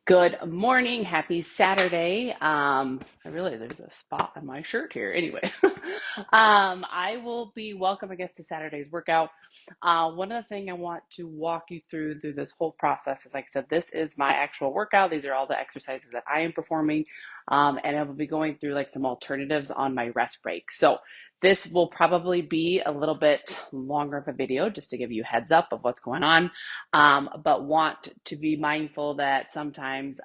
Good morning. Happy Saturday. I realize there's a spot on my shirt here. Anyway, I will be welcome, I guess, to Saturday's workout. One of the things I want to walk you through this whole process is, like I said, this is my actual workout. These are all the exercises that I am performing, and I will be going through like some alternatives on my rest break. So this will probably be a little bit longer of a video just to give you a heads up of what's going on, but want to be mindful that sometimes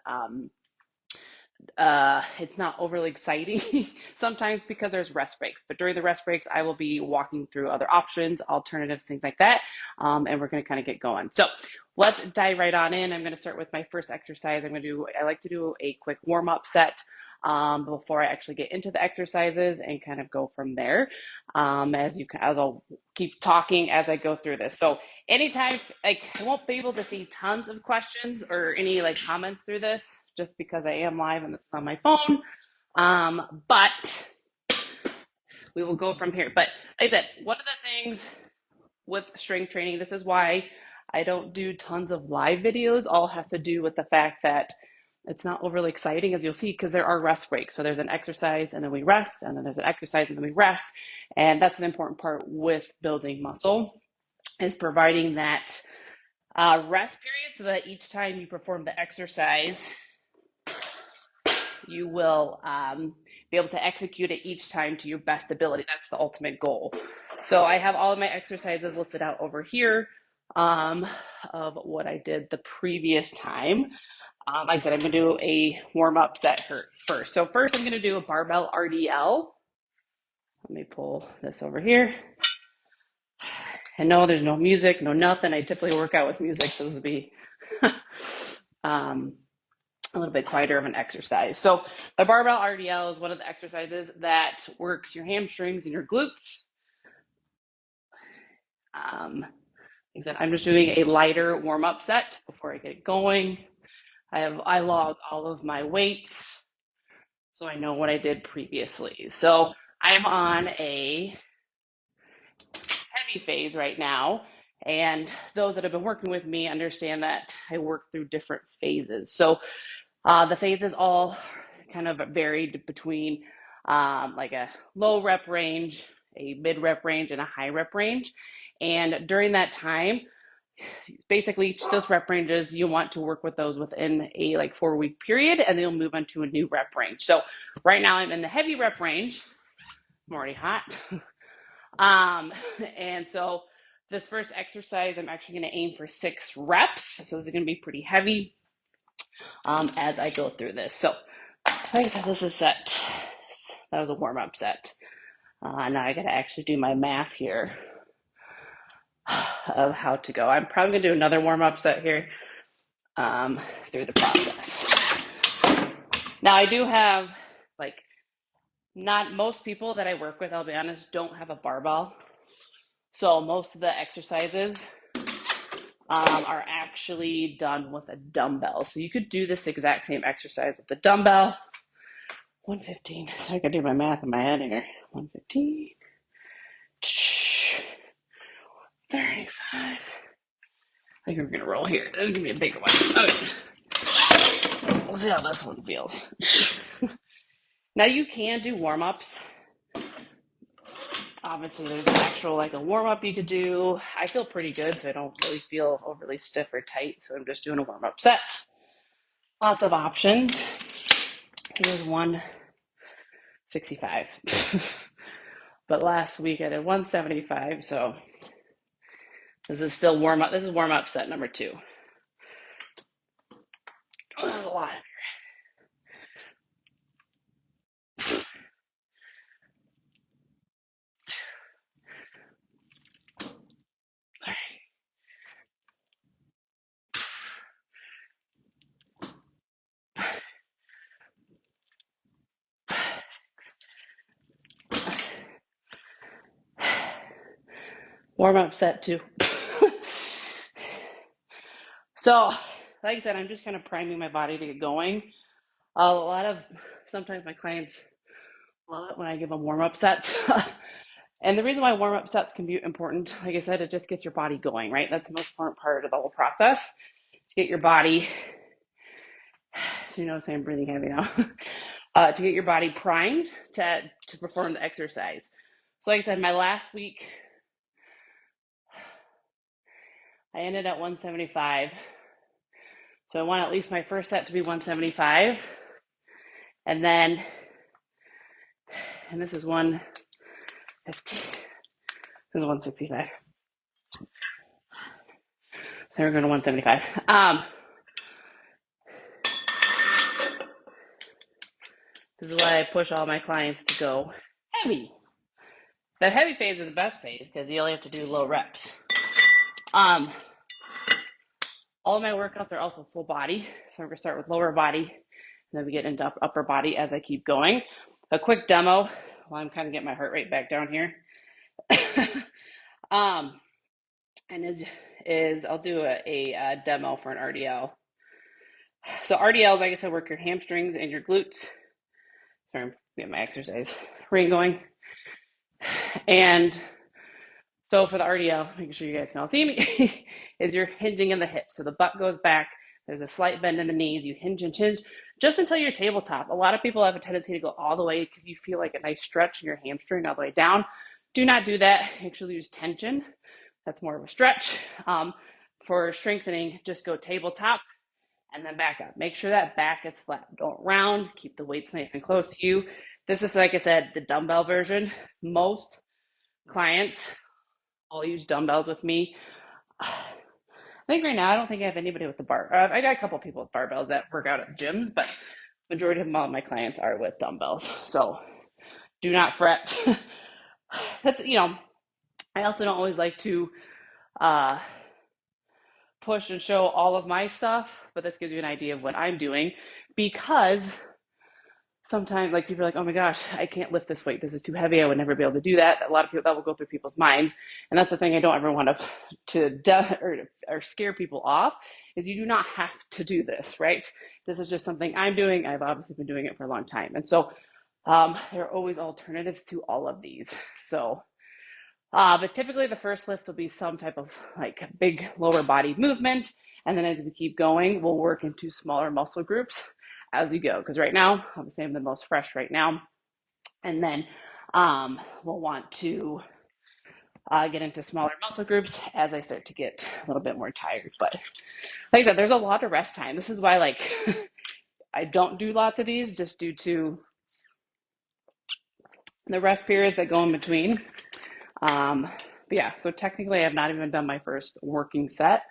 it's not overly exciting sometimes because there's rest breaks. But during the rest breaks, I will be walking through other options, alternatives, things like that, and we're going to kind of get going. So let's dive right on in. I'm going to start with my first exercise. I like to do a quick warm up set before I actually get into the exercises and kind of go from there. As I'll keep talking as I go through this. So anytime, like, I won't be able to see tons of questions or any like comments through this just because I am live and this is on my phone. But we will go from here. But like I said, one of the things with strength training, this is why I don't do tons of live videos, all has to do with the fact that it's not overly exciting, as you'll see, because there are rest breaks. So there's an exercise and then we rest, and then there's an exercise and then we rest. And that's an important part with building muscle, is providing that rest period so that each time you perform the exercise, you will be able to execute it each time to your best ability. That's the ultimate goal. So I have all of my exercises listed out over here of what I did the previous time. Like I said, I'm going to do a warm-up set first. So first I'm going to do a barbell RDL. Let me pull this over here. And no, there's no music, no nothing. I typically work out with music, so this will be a little bit quieter of an exercise. So the barbell RDL is one of the exercises that works your hamstrings and your glutes. Like I said, I'm just doing a lighter warm-up set before I get going. I log all of my weights, so I know what I did previously. So I'm on a heavy phase right now, and those that have been working with me understand that I work through different phases. So the phases all kind of varied between like a low rep range, a mid rep range, and a high rep range. And during that time, basically each of those rep ranges, you want to work with those within a like 4 week period, and then you'll move on to a new rep range. So right now I'm in the heavy rep range. I'm already hot. And so this first exercise, I'm actually going to aim for 6 reps. So this is going to be pretty heavy as I go through this. So like I said, this is set. That was a warm-up set. Now I got to actually do my math here of how to go. I'm probably going to do another warm-up set here through the process. Now I do have, like, not most people that I work with, I'll be honest, don't have a barbell. So most of the exercises are actually done with a dumbbell. So you could do this exact same exercise with the dumbbell. 115. So I can do my math in my head here. 115. 35. I think we're gonna roll here. This is gonna be a bigger one. Okay. We'll see how this one feels. Now you can do warm-ups. Obviously there's an actual like a warm-up you could do. I feel pretty good, so I don't really feel overly stiff or tight. So I'm just doing a warm-up set. Lots of options. Here's 165. But last week I did 175, so this is still warm-up. This is warm-up set number 2. This is a lot. Warm-up set 2. So, like I said, I'm just kind of priming my body to get going. Sometimes my clients love it when I give them warm-up sets. And the reason why warm-up sets can be important, like I said, it just gets your body going, right? That's the most important part of the whole process, to get your body so you know, I'm breathing heavy now, to get your body primed to perform the exercise. So like I said, my last week, I ended at 175. So I want at least my first set to be 175. And then, and this is 150, this is 165. So we're going to 175. This is why I push all my clients to go heavy. That heavy phase is the best phase because you only have to do low reps. All of my workouts are also full body. So we're going to start with lower body, and then we get into upper body as I keep going. A quick demo while I'm kind of getting my heart rate back down here. And is I'll do a demo for an RDL. So RDLs, like I said, work your hamstrings and your glutes. Sorry, I'm getting my exercise ring going. And so for the RDL, making sure you guys can all see me, is you're hinging in the hips. So the butt goes back. There's a slight bend in the knees. You hinge and hinge just until you're tabletop. A lot of people have a tendency to go all the way because you feel like a nice stretch in your hamstring all the way down. Do not do that. Actually use tension. That's more of a stretch. For strengthening, just go tabletop and then back up. Make sure that back is flat. Don't round. Keep the weights nice and close to you. This is, like I said, the dumbbell version. Most clients all use dumbbells with me. I think right now I don't think I have anybody with the bar. I got a couple people with barbells that work out at gyms, but majority of all my clients are with dumbbells. So do not fret. That's, you know, I also don't always like to push and show all of my stuff, but this gives you an idea of what I'm doing, because sometimes like people are like, oh my gosh, I can't lift this weight. This is too heavy. I would never be able to do that. A lot of people, that will go through people's minds. And that's the thing I don't ever want or scare people off, is you do not have to do this, right? This is just something I'm doing. I've obviously been doing it for a long time. And so there are always alternatives to all of these. So, but typically the first lift will be some type of like big lower body movement. And then as we keep going, we'll work into smaller muscle groups as you go. Because right now, obviously I'm the most fresh right now. And then we'll want to get into smaller muscle groups as I start to get a little bit more tired. But like I said, there's a lot of rest time. This is why like I don't do lots of these, just due to the rest periods that go in between. But yeah, so technically I have not even done my first working set.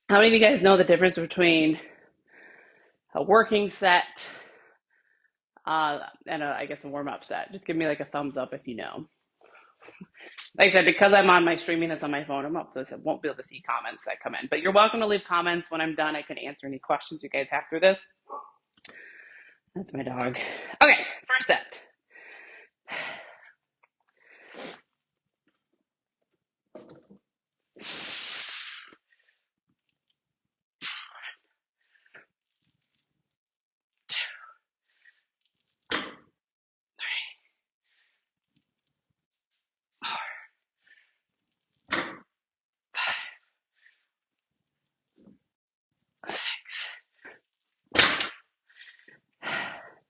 How many of you guys know the difference between a working set and I guess a warm-up set? Just give me like a thumbs up if you know. Like I said, because I'm on my streaming this on my phone, I won't be able to see comments that come in. But you're welcome to leave comments. When I'm done, I can answer any questions you guys have through this. That's my dog. Okay, first set.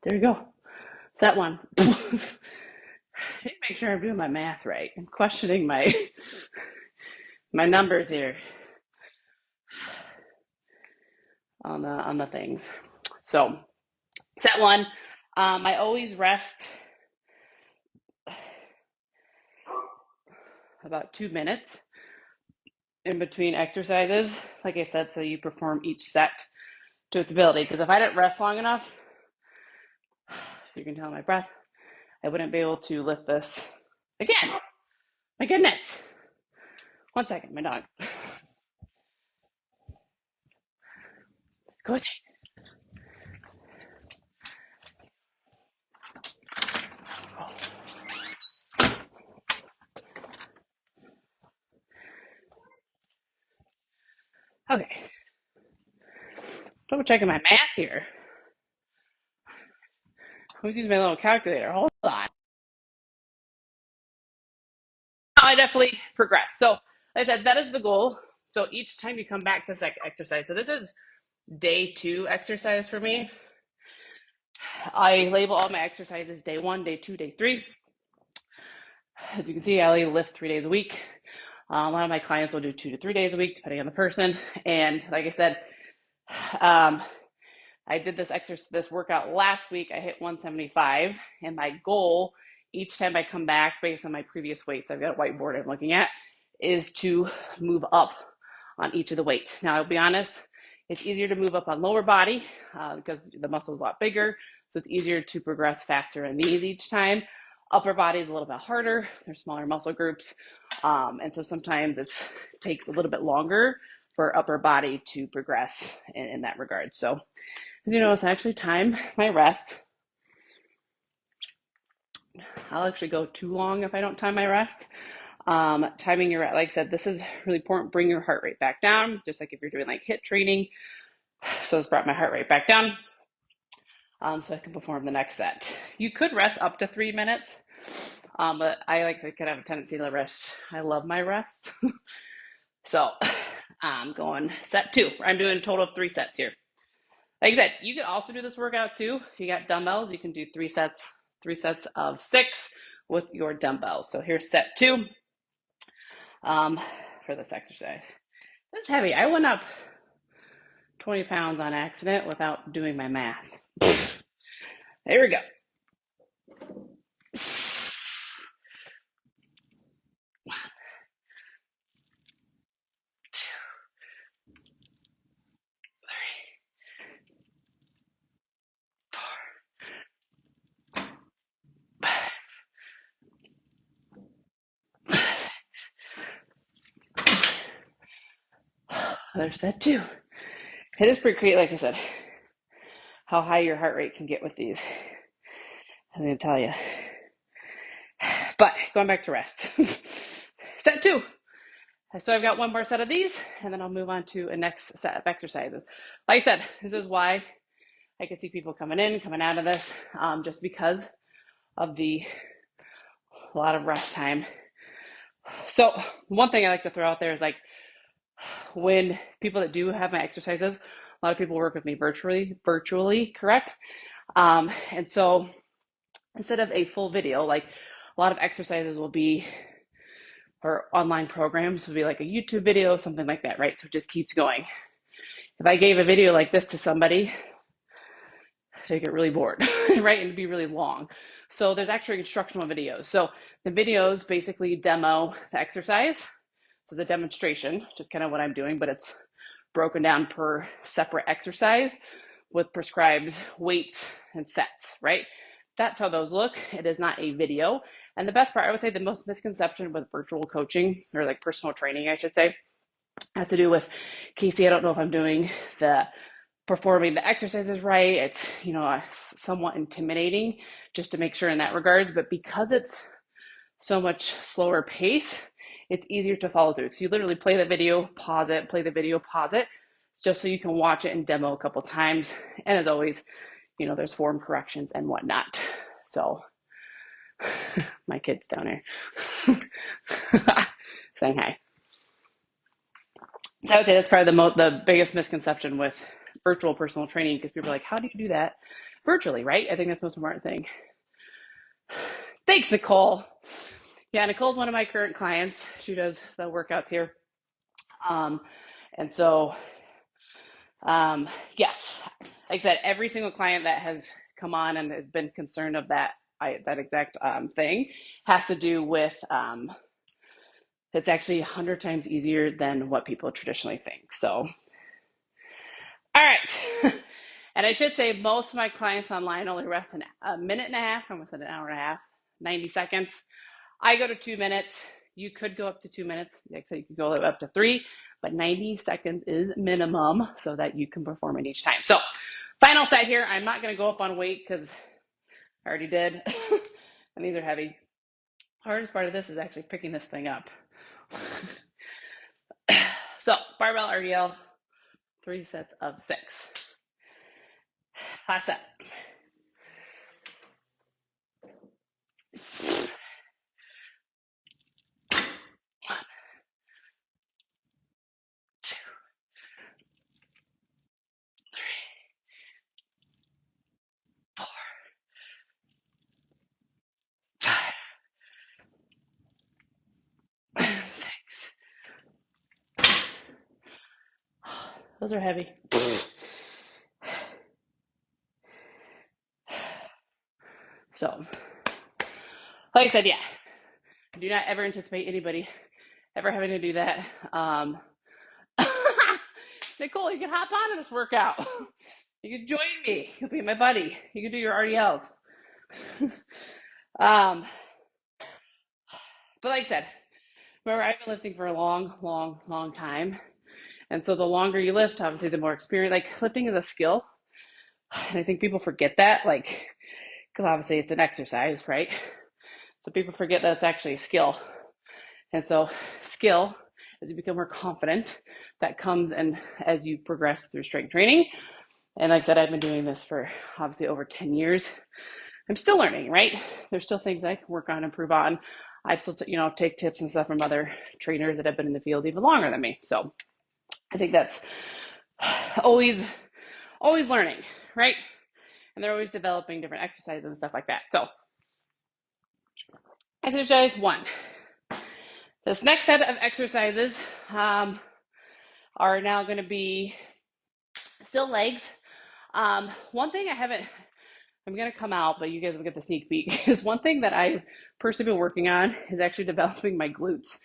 There you go. That one. I need to make sure I'm doing my math right. I'm questioning my numbers here on the things. So set one. I always rest about 2 minutes in between exercises, like I said, so you perform each set to its ability. Because if I didn't rest long enough, if you can tell my breath, I wouldn't be able to lift this again. My goodness. 1 second, my dog. Go ahead. Okay. Double checking my math here. Let me use my little calculator. Hold on. I definitely progress. So, like I said, that is the goal. So each time you come back to exercise, so this is day 2 exercise for me. I label all my exercises day 1, day 2, day 3. As you can see, I lift 3 days a week. A lot of my clients will do 2 to 3 days a week, depending on the person. And like I said, I did this workout last week. I hit 175, and my goal each time I come back, based on my previous weights, I've got a whiteboard I'm looking at, is to move up on each of the weights. Now, I'll be honest, it's easier to move up on lower body because the muscle is a lot bigger, so it's easier to progress faster in these each time. Upper body is a little bit harder. There's smaller muscle groups, and so sometimes it takes a little bit longer for upper body to progress in that regard. So, as you notice, I actually time my rest. I'll actually go too long if I don't time my rest. Timing your, like I said, this is really important. Bring your heart rate back down, just like if you're doing like HIIT training. So it's brought my heart rate back down so I can perform the next set. You could rest up to 3 minutes, but I like to kind of have a tendency to rest. I love my rest. So I'm going set 2. I'm doing a total of 3 sets here. Like I said, you could also do this workout too. If you got dumbbells, you can do 3 sets of 6 with your dumbbells. So here's set 2 for this exercise. This is heavy. I went up 20 pounds on accident without doing my math. There we go. 1, 2, 3, 4, 5. There's that 2. It is pretty great, like I said, how high your heart rate can get with these. I'm going to tell you. But going back to rest. Set 2. So I've got one more set of these, and then I'll move on to a next set of exercises. Like I said, this is why I can see people coming in, coming out of this, just because of a lot of rest time. So one thing I like to throw out there is like when people that do have my exercises, a lot of people work with me virtually, correct? And so instead of a full video, like a lot of exercises will be, or online programs will be like a YouTube video, something like that, right? So it just keeps going. If I gave a video like this to somebody, they get really bored, right? And it'd be really long. So there's actually instructional videos. So the videos basically demo the exercise. So it's a demonstration, which is kind of what I'm doing, but it's broken down per separate exercise with prescribed weights and sets, right? That's how those look. It is not a video. And the best part, I would say the most misconception with virtual coaching, or like personal training, I should say, has to do with, Casey, I don't know if I'm doing performing the exercises right. It's, somewhat intimidating just to make sure in that regards, but because it's so much slower pace, it's easier to follow through. So you literally play the video, pause it, play the video, pause it. It's just so you can watch it and demo a couple times. And as always, there's form corrections and whatnot. So my kid's down here saying hi. So I would say that's probably the biggest misconception with virtual personal training, because people are like, how do you do that virtually, right? I think that's the most important thing. Thanks, Nicole. Yeah, Nicole's one of my current clients. She does the workouts here. And so, yes, like I said, every single client that has come on and has been concerned of that exact thing has to do with it's actually 100 times easier than what people traditionally think. So, all right. And I should say most of my clients online only rest a minute and a half. I almost said an hour and a half, 90 seconds. I go to 2 minutes. You could go up to 2 minutes. Like I said, you could go up to 3, but 90 seconds is minimum so that you can perform it each time. So final set here. I'm not going to go up on weight because I already did. And these are heavy. Hardest part of this is actually picking this thing up. So barbell RDL, 3 sets of 6. Last set. 1, 2, Those are heavy. So, like I said, yeah, do not ever anticipate anybody ever having to do that. Nicole, you can hop onto this workout. You can join me. You'll be my buddy. You can do your RDLs. um, but like I said, remember, I've been lifting for a long, long, long time. And so the longer you lift, obviously, the more experience. Like lifting is a skill. And I think people forget that, like, because obviously it's an exercise, right? So people forget that it's actually a skill. And so skill, as you become more confident, that comes and as you progress through strength training. And like I said, I've been doing this for obviously over 10 years. I'm still learning, right? There's still things I can work on, improve on. I still, take tips and stuff from other trainers that have been in the field even longer than me. So I think that's always learning, right? And they're always developing different exercises and stuff like that. So exercise 1. This next set of exercises are now going to be still legs. One thing I'm going to come out, but you guys will get the sneak peek, is one thing that I've personally been working on is actually developing my glutes.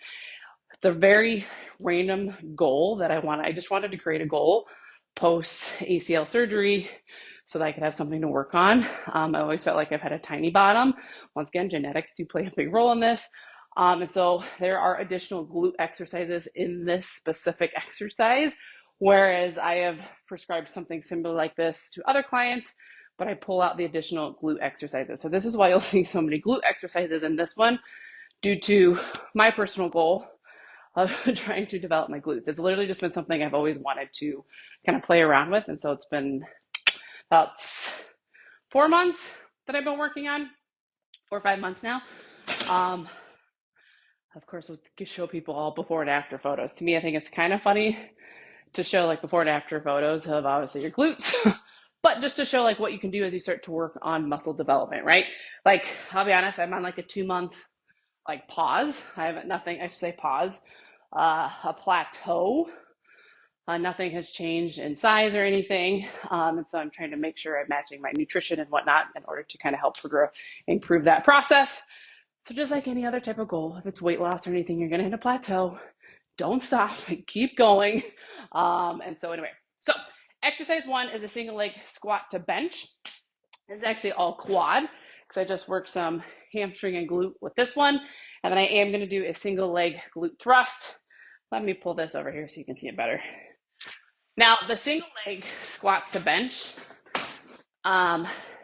It's a very random goal that I just wanted to create a goal post ACL surgery so that I could have something to work on. I always felt like I've had a tiny bottom. Once again, genetics do play a big role in this. And so there are additional glute exercises in this specific exercise, whereas I have prescribed something similar like this to other clients, but I pull out the additional glute exercises. So this is why you'll see so many glute exercises in this one, due to my personal goal of trying to develop my glutes. It's literally just been something I've always wanted to kind of play around with. And so it's been about 4 months that I've been working on, 4 or 5 months now. Of course, we'll show people all before and after photos. To me, I think it's kind of funny to show like before and after photos of obviously your glutes, but just to show like what you can do as you start to work on muscle development, right? Like, I'll be honest, I'm on like a 2-month like pause. I haven't nothing, I should say pause, a plateau. Nothing has changed in size or anything. And so I'm trying to make sure I'm matching my nutrition and whatnot in order to kind of help improve that process. So just like any other type of goal, if it's weight loss or anything, you're going to hit a plateau. Don't stop, keep going. And so anyway, so exercise 1 is a single leg squat to bench. This is actually all quad because I just worked some hamstring and glute with this one. And then I am going to do a single leg glute thrust. Let me pull this over here so you can see it better. Now, the single leg squats to bench,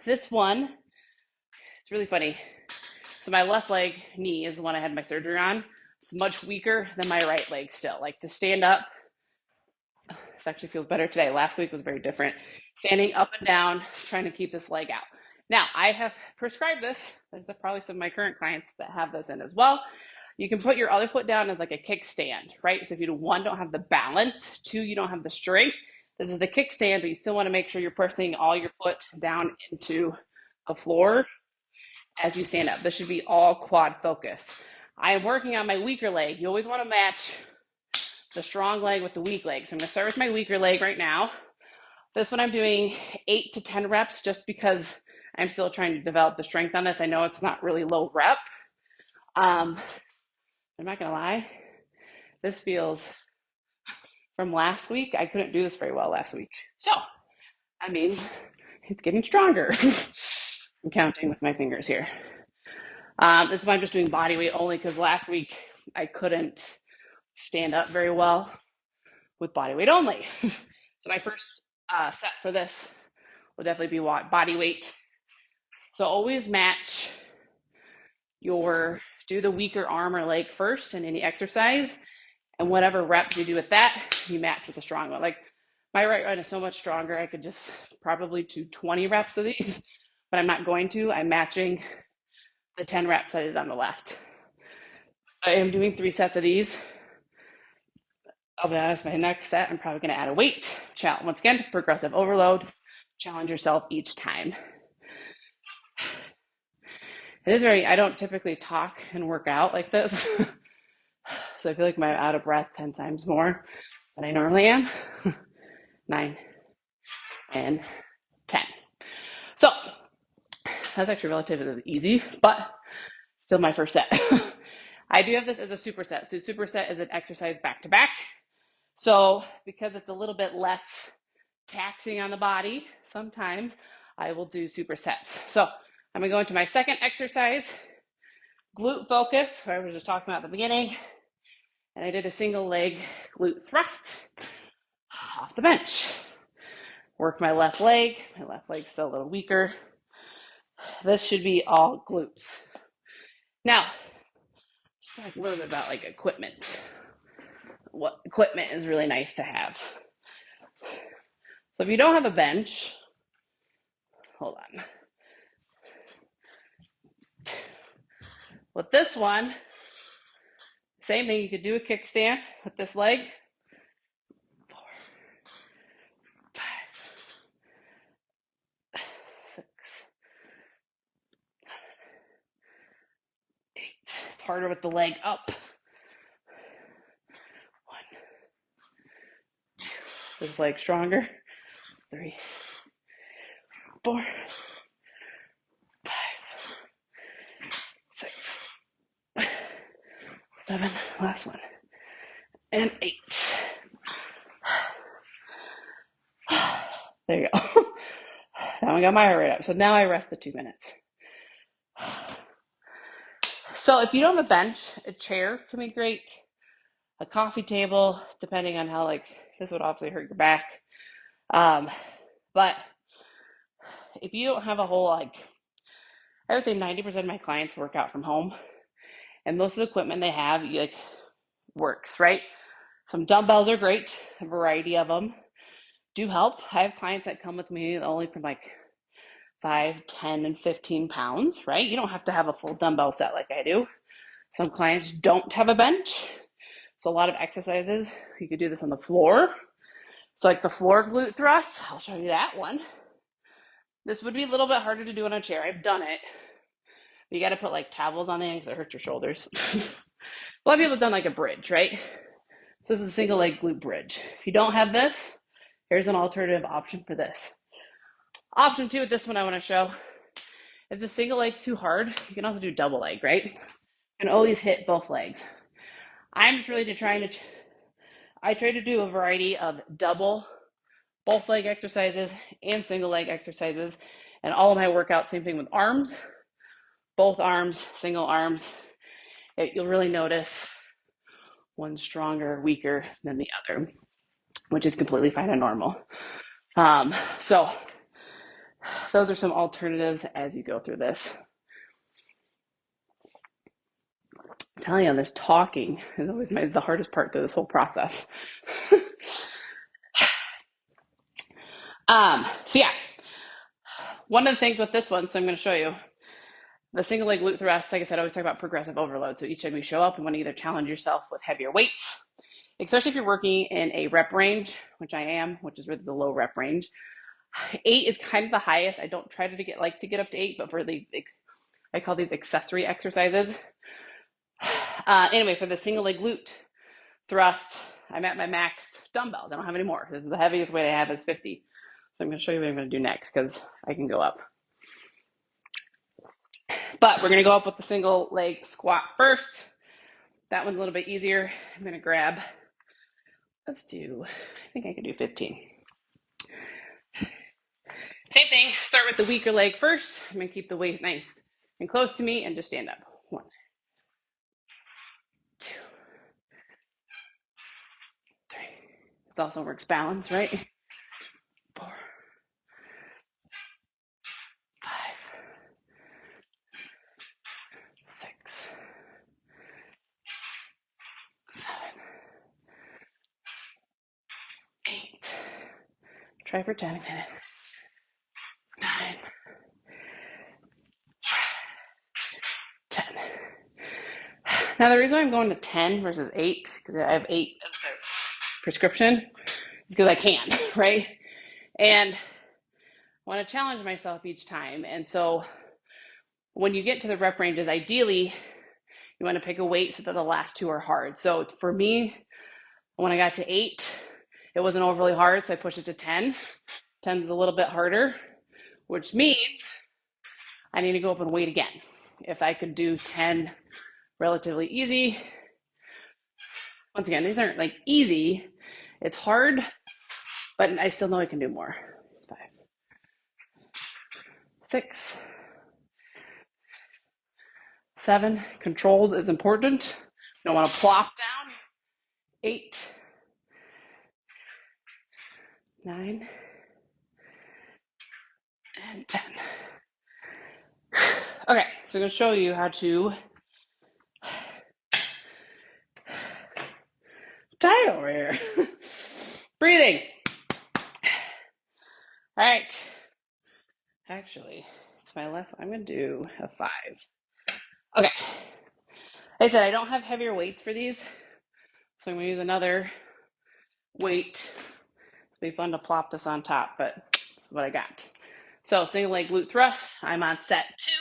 this one, it's really funny. So my left leg knee is the one I had my surgery on. It's much weaker than my right leg still. Like to stand up, this actually feels better today. Last week was very different. Standing up and down, trying to keep this leg out. Now, I have prescribed this. There's probably some of my current clients that have this in as well. You can put your other foot down as like a kickstand, right? So if you, 1, don't have the balance, 2, you don't have the strength. This is the kickstand, but you still want to make sure you're pressing all your foot down into the floor as you stand up. This should be all quad focused. I am working on my weaker leg. You always want to match the strong leg with the weak leg. So I'm going to start with my weaker leg right now. This one I'm doing 8 to 10 reps just because I'm still trying to develop the strength on this. I know it's not really low rep. I'm not going to lie. This feels from last week. I couldn't do this very well last week. So that means it's getting stronger. I'm counting with my fingers here. This is why I'm just doing body weight only because last week I couldn't stand up very well with body weight only. So my first set for this will definitely be body weight. So always match do the weaker arm or leg first in any exercise, and whatever reps you do with that, you match with the strong one. Like my right one is so much stronger, I could just probably do 20 reps of these, but I'm not going to. I'm matching the 10 reps I did on the left. I am doing 3 sets of these. I'll be honest, my next set, I'm probably going to add a weight challenge. Once again, progressive overload. Challenge yourself each time. It is I don't typically talk and work out like this. So I feel like I'm out of breath 10 times more than I normally am. 9, and 10. So that's actually relatively easy, but still my first set. I do have this as a superset. So superset is an exercise back to back. So because it's a little bit less taxing on the body, sometimes I will do supersets. So I'm gonna go into my second exercise, glute focus, where I was just talking about at the beginning. And I did a single leg glute thrust off the bench. Work my left leg. My left leg's still a little weaker. This should be all glutes. Now, let's talk a little bit about like equipment. What equipment is really nice to have. So if you don't have a bench, hold on. With this one, same thing, you could do a kickstand with this leg. 4, 5, 6, 8. It's harder with the leg up. 1, 2. This leg stronger. 3, 4, 5, 6, 7. Last one. And 8. There you go. That one got my heart rate up. So now I rest the 2 minutes. So if you don't have a bench, a chair can be great. A coffee table, depending on how, like, this would obviously hurt your back. But if you don't have a whole, like, I would say 90% of my clients work out from home. And most of the equipment they have, like, works, right? Some dumbbells are great. A variety of them do help. I have clients that come with me only from like 5, 10, and 15 pounds, right? You don't have to have a full dumbbell set like I do. Some clients don't have a bench. So a lot of exercises, you could do this on the floor. So like the floor glute thrust, I'll show you that one. This would be a little bit harder to do on a chair. I've done it. But you got to put like towels on the end because it hurts your shoulders. A lot of people have done like a bridge, right? So this is a single leg glute bridge. If you don't have this, here's an alternative option for this. Option 2 with this one I want to show. If the single leg's too hard, you can also do double leg, right? You can always hit both legs. I'm just really I try to do a variety of double, both leg exercises and single leg exercises. And all of my workouts, same thing with arms, both arms, single arms. You'll really notice one stronger, weaker than the other, which is completely fine and normal. So those are some alternatives as you go through this. I'm telling you, this talking is always the hardest part to this whole process. So yeah, one of the things with this one, so I'm going to show you the single leg glute thrust. Like I said, I always talk about progressive overload. So each time you show up, you want to either challenge yourself with heavier weights, especially if you're working in a rep range, which I am, which is really the low rep range. 8 is kind of the highest. I don't try to get up to 8, but for the, I call these accessory exercises. Anyway, for the single leg glute thrust, I'm at my max dumbbells. I don't have any more. This is the heaviest weight I have is 50. So I'm going to show you what I'm going to do next because I can go up. But we're going to go up with the single leg squat first. That one's a little bit easier. I'm going to grab, I think I can do 15. Same thing, start with the weaker leg first. I'm going to keep the weight nice and close to me and just stand up. 1, 2, 3. This also works balance, right? 4, 5, 6, 7, 8. Try for 10. 9, 10. Now the reason why I'm going to 10 versus 8, because I have 8 as a prescription, is because I can, right? And I want to challenge myself each time. And so when you get to the rep ranges, ideally, you want to pick a weight so that the last 2 are hard. So for me, when I got to 8, It wasn't overly hard, so I pushed it to 10. 10 is a little bit harder, which means I need to go up and wait again. If I could do 10 relatively easy, once again, these aren't like easy. It's hard, but I still know I can do more. 5, 6, 7. Controlled is important. You don't want to plop down. 8, 9, and 10. Okay, so I'm going to show you how to tie over here. Breathing. All right. Actually, it's my left. I'm going to do a 5. Okay. Like I said, I don't have heavier weights for these, so I'm going to use another weight. It'll be fun to plop this on top, but that's what I got. So single leg glute thrust. I'm on set 2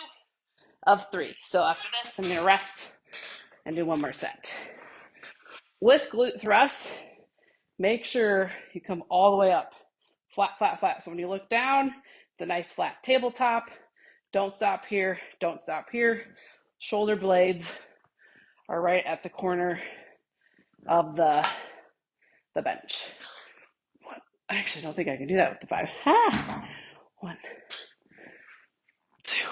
of 3. So after this, I'm going to rest and do one more set. With glute thrust, make sure you come all the way up. Flat, flat, flat. So when you look down, it's a nice flat tabletop. Don't stop here. Don't stop here. Shoulder blades are right at the corner of the bench. I actually don't think I can do that with the 5. 1, 2.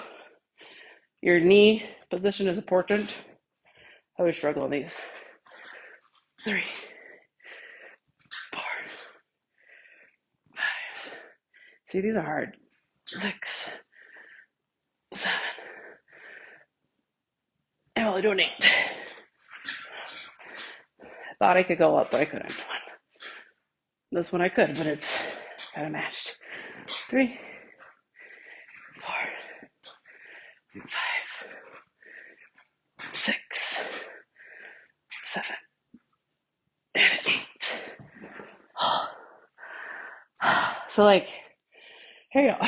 Your knee position is important. I always struggle with these. 3, 4, 5. See, these are hard. 6, 7. I'm only doing 8. I thought I could go up, but I couldn't. This one I could, but it's kind of matched. 3, 4, 5, 6, 7, and 8. So like, here you go.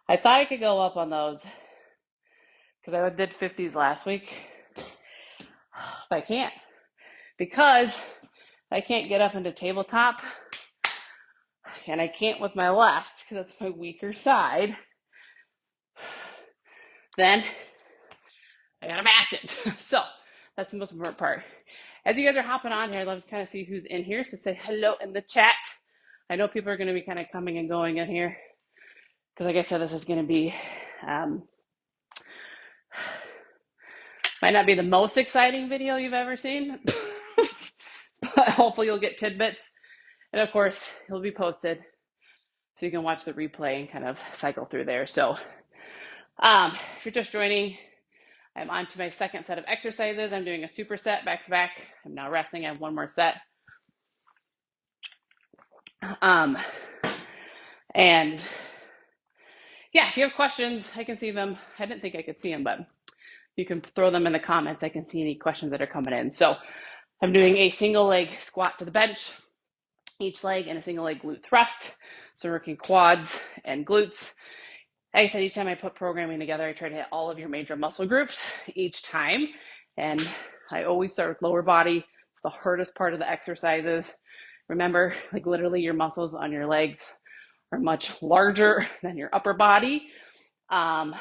I thought I could go up on those because I did 50s last week, but I can't because I can't get up into tabletop, and I can't with my left because that's my weaker side. Then I gotta match it. So that's the most important part. As you guys are hopping on here, I'd love to kind of see who's in here. So say hello in the chat. I know people are going to be kind of coming and going in here because, like I said, this is going to be might not be the most exciting video you've ever seen, but hopefully you'll get tidbits. And of course, it'll be posted so you can watch the replay and kind of cycle through there. So if you're just joining, I'm on to my second set of exercises. I'm doing a superset back to back. I'm now resting. I have one more set. And yeah, if you have questions, I can see them. I didn't think I could see them, but you can throw them in the comments. I can see any questions that are coming in. So I'm doing a single leg squat to the bench, each leg, and a single leg glute thrust. So we're working quads and glutes. Like I said, each time I put programming together, I try to hit all of your major muscle groups each time. And I always start with lower body. It's the hardest part of the exercises. Remember, like literally your muscles on your legs are much larger than your upper body. And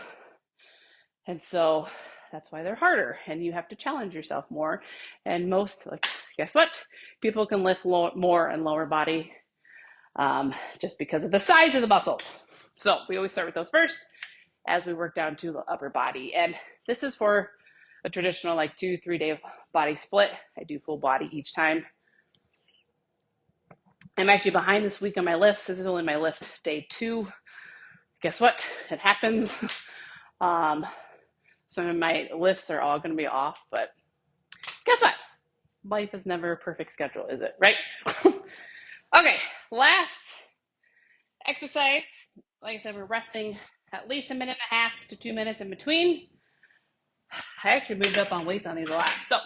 so that's why they're harder, and you have to challenge yourself more. And most, like, guess what? People can lift more in lower body just because of the size of the muscles. So we always start with those first as we work down to the upper body. And this is for a traditional like 2-3 day body split. I do full body each time. I'm actually behind this week on my lifts. This is only my lift day 2. Guess what? It happens. Some of my lifts are all going to be off, but guess what? Life is never a perfect schedule, is it? Right? Okay, last exercise. Like I said, we're resting at least 1.5 minutes to 2 minutes in between. I actually moved up on weights on these a lot. So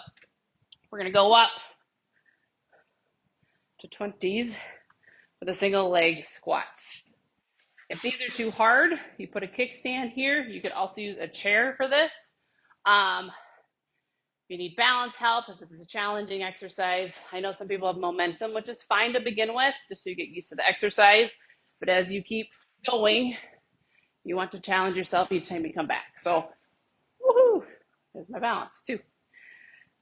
we're going to go up to 20s with a single leg squats. If these are too hard, you put a kickstand here. You could also use a chair for this. If you need balance help, if this is a challenging exercise, I know some people have momentum, which is fine to begin with, just so you get used to the exercise. But as you keep going, you want to challenge yourself each time you come back. So, woohoo, there's my balance too.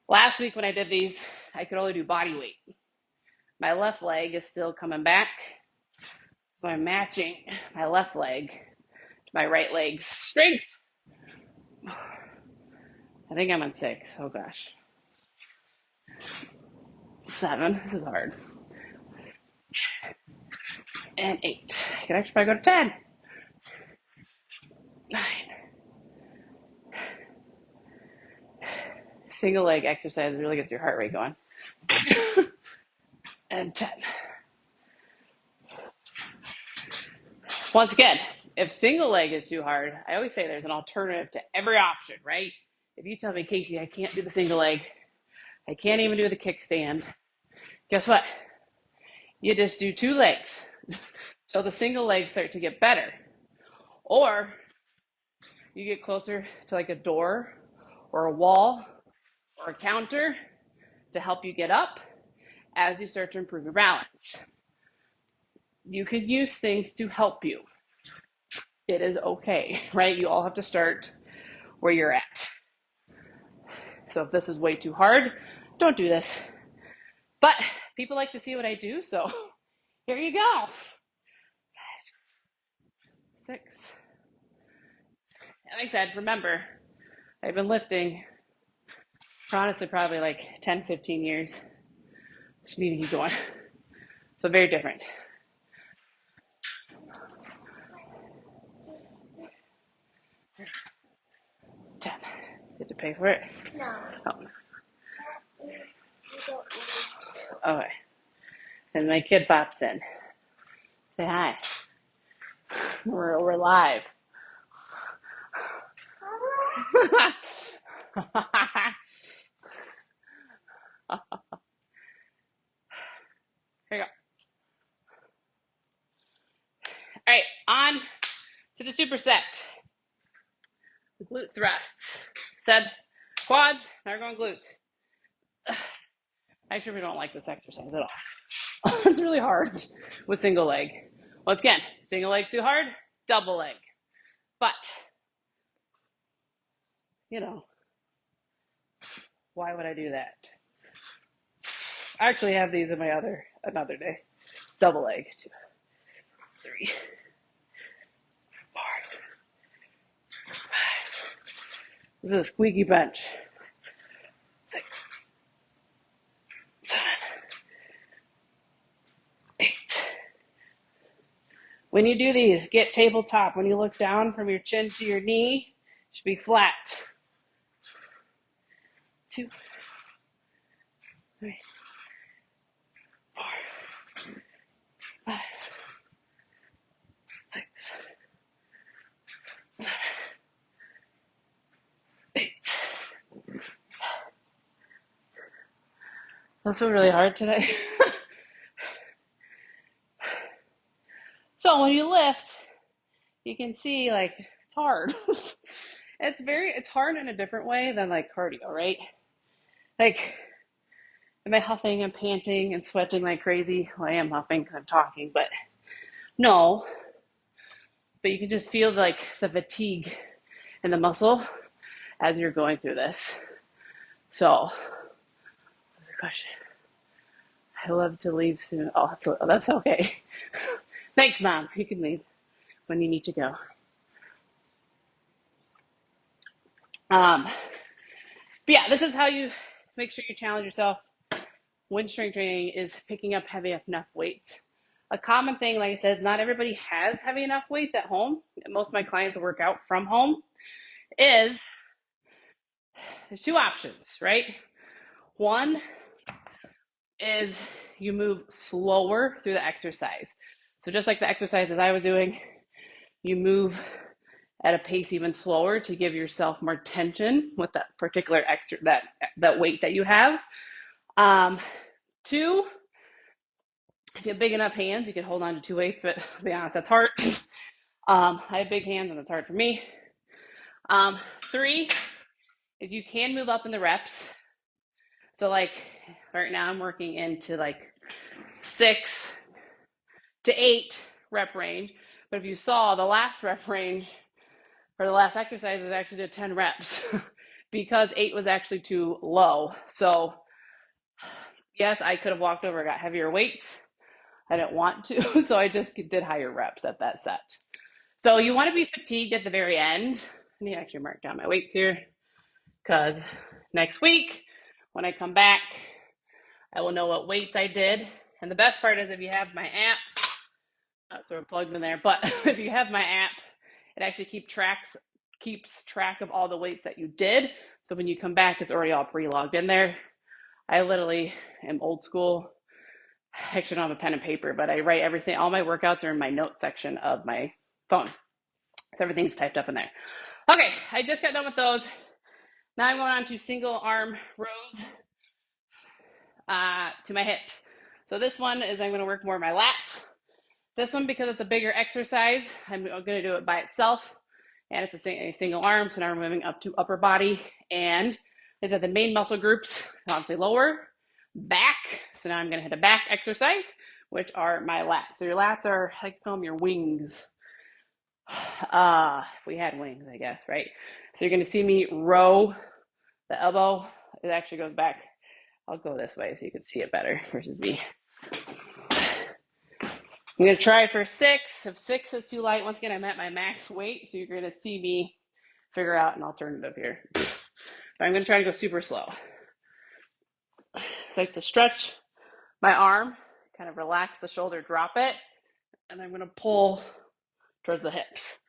Last week when I did these, I could only do body weight. My left leg is still coming back. So I'm matching my left leg to my right leg's strength. I think I'm on 6. Oh gosh. 7. This is hard. And 8. I could actually probably go to 10. 9. Single leg exercise really gets your heart rate going. And 10. Once again, if single leg is too hard, I always say there's an alternative to every option, right? If you tell me, Casey, I can't do the single leg, I can't even do the kickstand, guess what? You just do 2 legs till the single legs start to get better. Or you get closer to like a door or a wall or a counter to help you get up as you start to improve your balance. You can use things to help you. It is okay, right? You all have to start where you're at. So if this is way too hard, don't do this. But people like to see what I do, so here you go. 6. Like I said, remember, I've been lifting for honestly probably like 10, 15 years. Just need to keep going. So very different. 10. Did you pay for it? No. Oh. You don't need to. Okay. And my kid pops in. Say hi. We're live. Here you go. All right, on to the superset. The glute thrusts. Said quads, now we're going glutes. I sure we don't like this exercise at all. It's really hard with single leg. Once again, single leg's too hard, double leg. But, you know, why would I do that? I actually have these in my another day. Double leg. 2, 3, 4, 5. This is a squeaky bench. 6, 7, 8. When you do these, get tabletop. When you look down from your chin to your knee, it should be flat. 2, 3, 4, 5, 6, 7, 8. Those were really hard today. So when you lift, you can see like it's hard. It's hard in a different way than like cardio, right? Like, am I huffing and panting and sweating like crazy? Well, I am huffing because I'm talking, but no. But you can just feel like the fatigue in the muscle as you're going through this. So, the question. I love to leave soon. Oh, that's okay. Thanks, Mom. You can leave when you need to go. But yeah, this is how you make sure you challenge yourself when strength training is picking up heavy enough weights. A common thing, like I said, not everybody has heavy enough weights at home. Most of my clients work out from home. There's 2 options, right? One is you move slower through the exercise. So just like the exercises I was doing, you move at a pace even slower to give yourself more tension with that particular that weight that you have. 2, if you have big enough hands, you can hold on to 2 weights, but to be honest, that's hard. I have big hands and it's hard for me. 3 is you can move up in the reps So like right now I'm working into like 6 to 8 rep range. But if you saw the last rep range for the last exercise, I actually did 10 reps because 8 was actually too low. So yes, I could have walked over and got heavier weights. I didn't want to, so I just did higher reps at that set. So you want to be fatigued at the very end. I need to actually mark down my weights here because next week when I come back, I will know what weights I did. And the best part is if you have my app, I'll throw plugs in there, but if you have my app, it actually keeps track of all the weights that you did. So when you come back, it's already all pre-logged in there. I literally am old school. I actually don't have a pen and paper, but I write everything. All my workouts are in my notes section of my phone. So everything's typed up in there. Okay, I just got done with those. Now I'm going on to single arm rows to my hips. So this one is I'm going to work more of my lats. This one, because it's a bigger exercise, I'm going to do it by itself. And it's a single arm, so now we're moving up to upper body. And these are the main muscle groups, obviously lower, back. So now I'm going to hit a back exercise, which are my lats. So your lats are, I like to call them your wings. If we had wings, I guess, right? So you're going to see me row the elbow. It actually goes back. I'll go this way so you can see it better versus me. I'm going to try for 6. If 6 is too light, once again, I'm at my max weight, so you're going to see me figure out an alternative here. But I'm going to try to go super slow. So I like to stretch my arm, kind of relax the shoulder, drop it, and I'm going to pull towards the hips.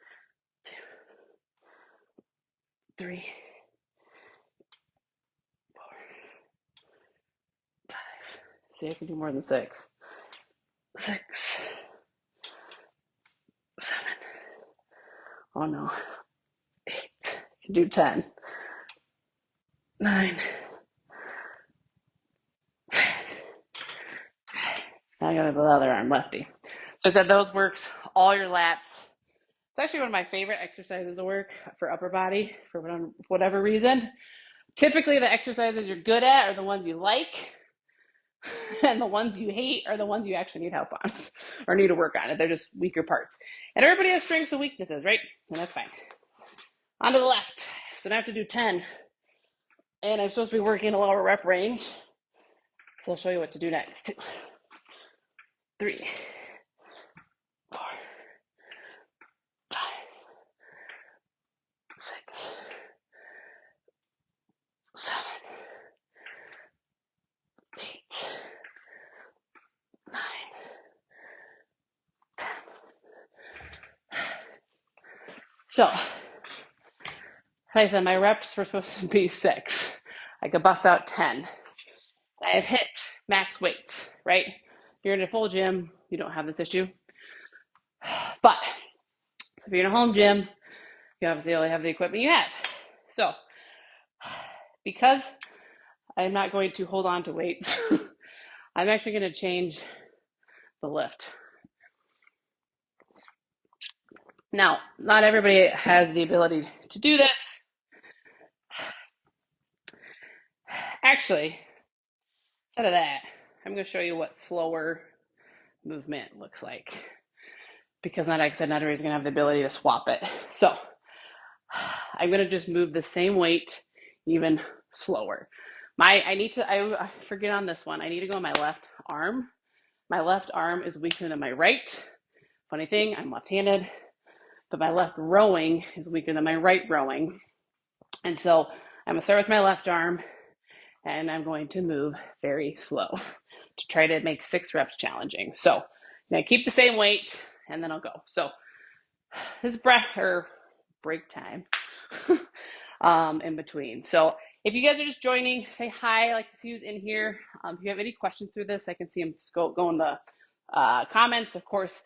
2, 3, 4, 5. See, I can do more than 6. 6, 7. Oh no. 8. I can do 10. 9. Now I got the other arm, lefty. So I said those works all your lats. It's actually one of my favorite exercises to work for upper body for whatever reason. Typically, the exercises you're good at are the ones you like, and the ones you hate are the ones you actually need help on or need to work on. They're just weaker parts. And everybody has strengths and weaknesses, right? And that's fine. On to the left. So now I have to do 10. And I'm supposed to be working a lower rep range. So I'll show you what to do next. 2, 3, 4, 5, 6, 7, 8, 9, 10. So, like I said, my reps were supposed to be 6. I could bust out 10. I have hit max weights, right? You're in a full gym, you don't have this issue. But, so if you're in a home gym, you obviously only have the equipment you have. So, because I'm not going to hold on to weights, I'm actually going to change the lift. Now, not everybody has the ability to do this. Actually, instead of that, I'm going to show you what slower movement looks like. Because not, like I said, not everybody's going to have the ability to swap it. So, I'm going to just move the same weight even slower. I forget on this one. I need to go on my left arm. My left arm is weaker than my right. Funny thing, I'm left-handed, but my left rowing is weaker than my right rowing. And so I'm going to start with my left arm, and I'm going to move very slow to try to make 6 reps challenging. So I'm going to keep the same weight, and then I'll go. So this is break time in between. So if you guys are just joining, say hi. I like to see who's in here. If you have any questions through this, I can see them go in the comments. Of course,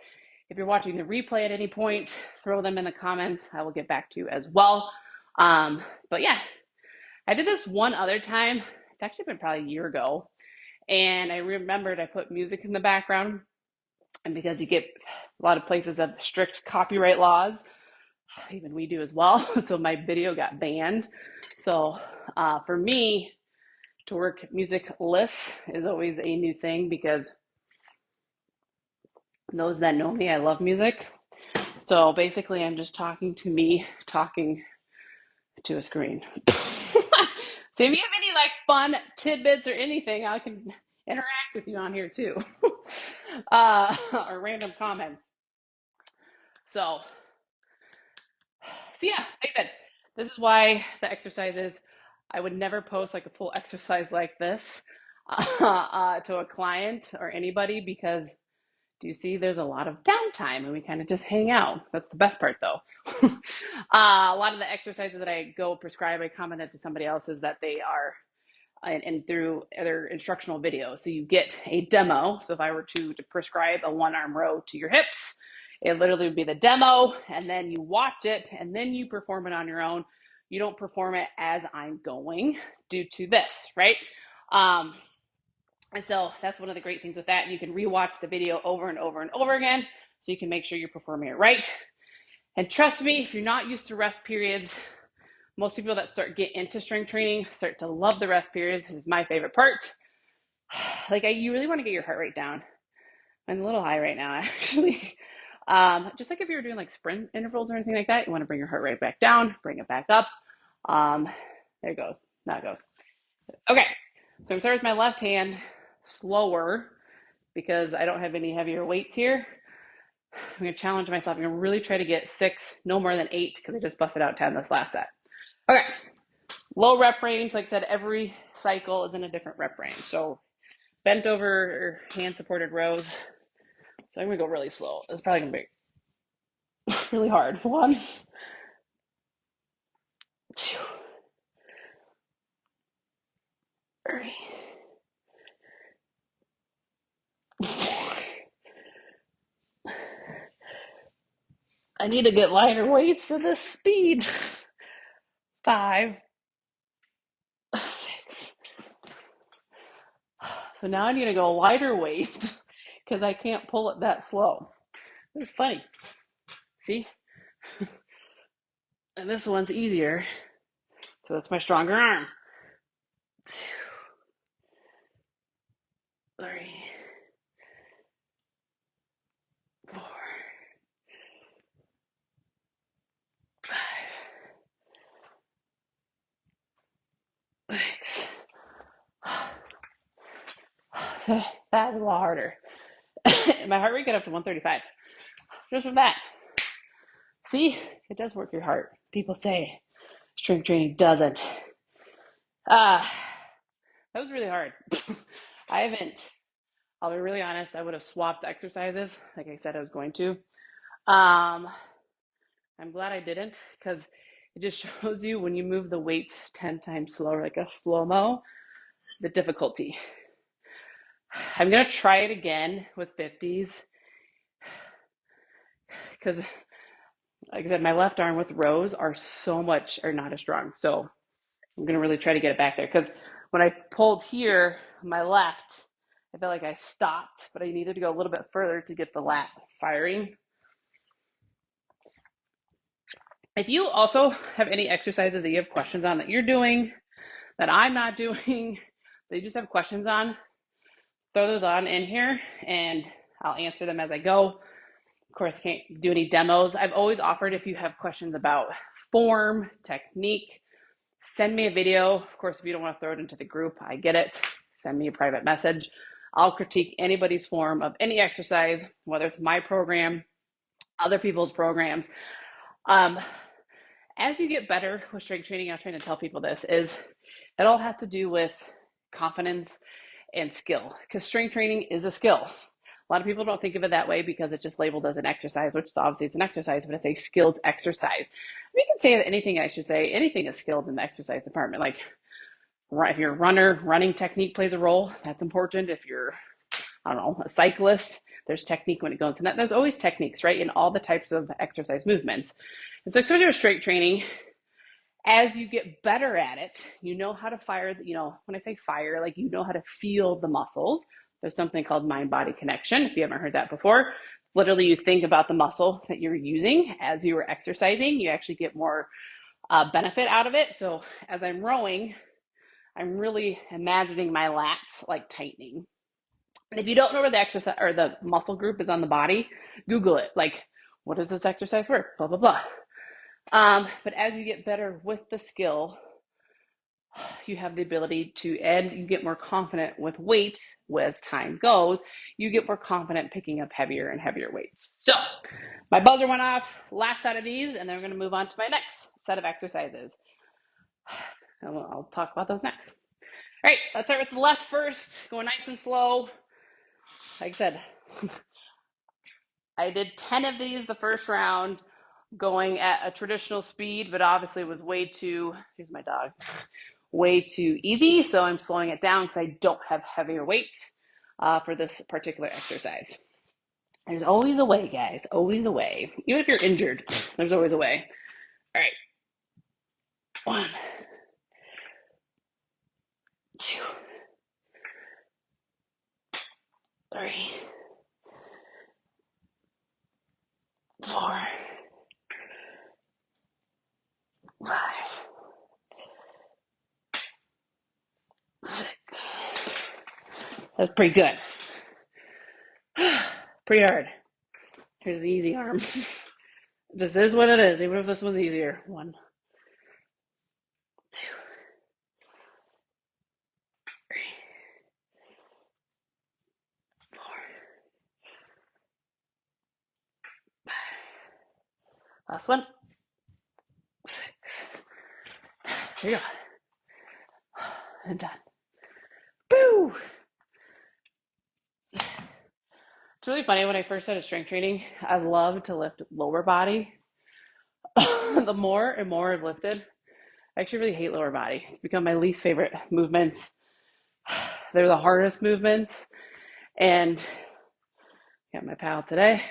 if you're watching the replay at any point, throw them in the comments. I will get back to you as well. But yeah, I did this one other time. It's actually been probably a year ago. And I remembered I put music in the background. And because you get a lot of places have strict copyright laws, even we do as well. So my video got banned. So for me, to work musicless is always a new thing because those that know me, I love music. So basically, I'm just talking to me, talking to a screen. So if you have any like fun tidbits or anything, I can interact with you on here too, or random comments. So, so yeah, like I said, this is why the exercises. I would never post like a full exercise like this to a client or anybody because do you see there's a lot of downtime and we kind of just hang out. That's the best part though. A lot of the exercises that I go prescribe, I commented to somebody else is that they are and through other instructional videos. So you get a demo. So if I were to prescribe a one arm row to your hips, it literally would be the demo, and then you watch it, and then you perform it on your own. You don't perform it as I'm going due to this, right? And so that's one of the great things with that. You can rewatch the video over and over and over again, so you can make sure you're performing it right. And trust me, if you're not used to rest periods, most people that get into strength training start to love the rest periods. This is my favorite part. Like you really want to get your heart rate down. I'm a little high right now, actually. Just like if you're doing like sprint intervals or anything like that, you want to bring your heart rate back down, bring it back up. There it goes. Now it goes. Okay, so I'm starting with my left hand, slower, because I don't have any heavier weights here. I'm going to challenge myself. I'm going to really try to get 6, no more than 8, because I just busted out 10 this last set. Okay, low rep range. Like I said, every cycle is in a different rep range. So bent over or hand supported rows. So I'm going to go really slow. It's probably going to be really hard. 1, 2, 3, 4. I need to get lighter weights for this speed. 5, 6. So now I need to go lighter weight because I can't pull it that slow. It's funny. See? And this one's easier. So that's my stronger arm. 2, 3, 4, 5, 6. That was a lot harder. My heart rate got up to 135 just from that. See, it does work your heart. People say strength training doesn't. That was really hard. I'll be really honest, I would have swapped exercises like I said I was going to. I'm glad I didn't because it just shows you when you move the weights 10 times slower, like a slow-mo, the difficulty. I'm going to try it again with 50s because, like I said, my left arm with rows are not as strong. So I'm going to really try to get it back there because when I pulled here, my left, I felt like I stopped, but I needed to go a little bit further to get the lat firing. If you also have any exercises that you have questions on that you're doing, that I'm not doing, that you just have questions on, throw those on in here and I'll answer them as I go. Of course, I can't do any demos. I've always offered if you have questions about form, technique, send me a video. Of course, if you don't want to throw it into the group, I get it. Send me a private message. I'll critique anybody's form of any exercise, whether it's my program, other people's programs. As you get better with strength training, I'm trying to tell people this, is it all has to do with confidence and skill, because strength training is a skill. A lot of people don't think of it that way because it's just labeled as an exercise, which obviously it's an exercise, but it's a skilled exercise. We can say that anything is skilled in the exercise department. Like if you're a runner, running technique plays a role. That's important. If you're, I don't know, a cyclist, there's technique when it goes in that. There's always techniques, right, in all the types of exercise movements. And so especially with strength training, as you get better at it, you know how to fire, when I say fire, like you know how to feel the muscles. There's something called mind-body connection, if you haven't heard that before. Literally, you think about the muscle that you're using as you were exercising. You actually get more benefit out of it. So as I'm rowing, I'm really imagining my lats like tightening. And if you don't know where the exercise or the muscle group is on the body, Google it. Like, what does this exercise work? Blah, blah, blah. But as you get better with the skill, you have the ability to, and you get more confident with weights as time goes. You get more confident picking up heavier and heavier weights. So my buzzer went off, last set of these, and then we're going to move on to my next set of exercises. And I'll talk about those next. All right, let's start with the left first, going nice and slow. Like I said, I did 10 of these the first round, going at a traditional speed, but obviously it was way too, here's my dog, way too easy. So I'm slowing it down because I don't have heavier weights for this particular exercise. There's always a way, guys, always a way. Even if you're injured, there's always a way. All right. 1, 2, 3, 4, 5, 6. That's pretty good. Pretty hard. Here's the easy arm. This is what it is, even if this one's easier. 1, 2, 3, 4, 5. Last one. 6. Here you go. And done. Boo! It's really funny, when I first started strength training, I loved to lift lower body. The more and more I've lifted, I actually really hate lower body. It's become my least favorite movements. They're the hardest movements. And got my pal today.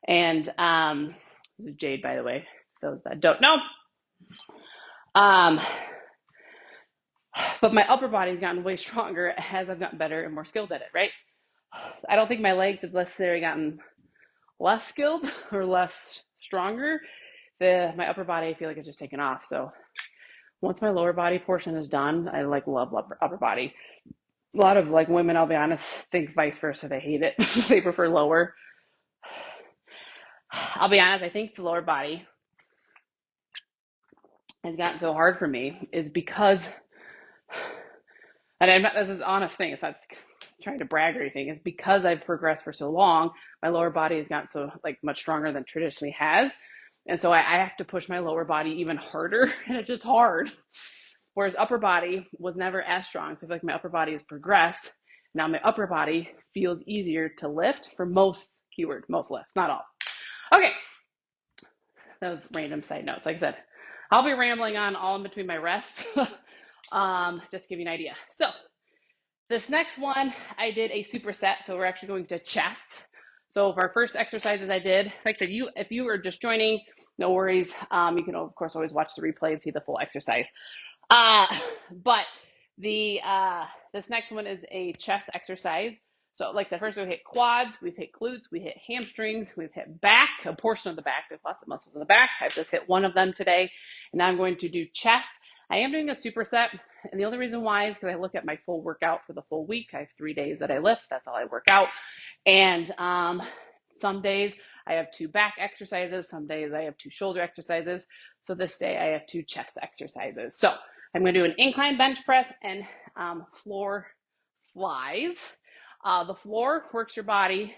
And this is Jade, by the way, those that don't know. But my upper body's gotten way stronger as I've gotten better and more skilled at it, right? I don't think my legs have necessarily gotten less skilled or less stronger. My upper body, I feel like it's just taken off. So once my lower body portion is done, I like love upper body. A lot of like women, I'll be honest, think vice versa. They hate it. They prefer lower. I'll be honest, I think the lower body has gotten so hard for me is because, and this is an honest thing, it's not just trying to brag or anything, it's because I've progressed for so long, my lower body has gotten so like much stronger than traditionally has. And so I have to push my lower body even harder, and it's just hard. Whereas upper body was never as strong. So I feel like my upper body has progressed. Now my upper body feels easier to lift for most lifts, not all. Okay. That was random side notes. Like I said, I'll be rambling on all in between my rests, just to give you an idea. So this next one, I did a superset. So we're actually going to chest. So for our first exercises I did, like I said, if you were just joining, no worries. You can, of course, always watch the replay and see the full exercise. But this next one is a chest exercise. So like I said, first we hit quads, we've hit glutes, we hit hamstrings, we've hit back, a portion of the back. There's lots of muscles in the back. I've just hit one of them today. And now I'm going to do chest. I am doing a superset. And the only reason why is because I look at my full workout for the full week. I have 3 days that I lift. That's all I work out. And some days I have 2 back exercises. Some days I have 2 shoulder exercises. So this day I have 2 chest exercises. So I'm going to do an incline bench press and floor flies. The floor works your body,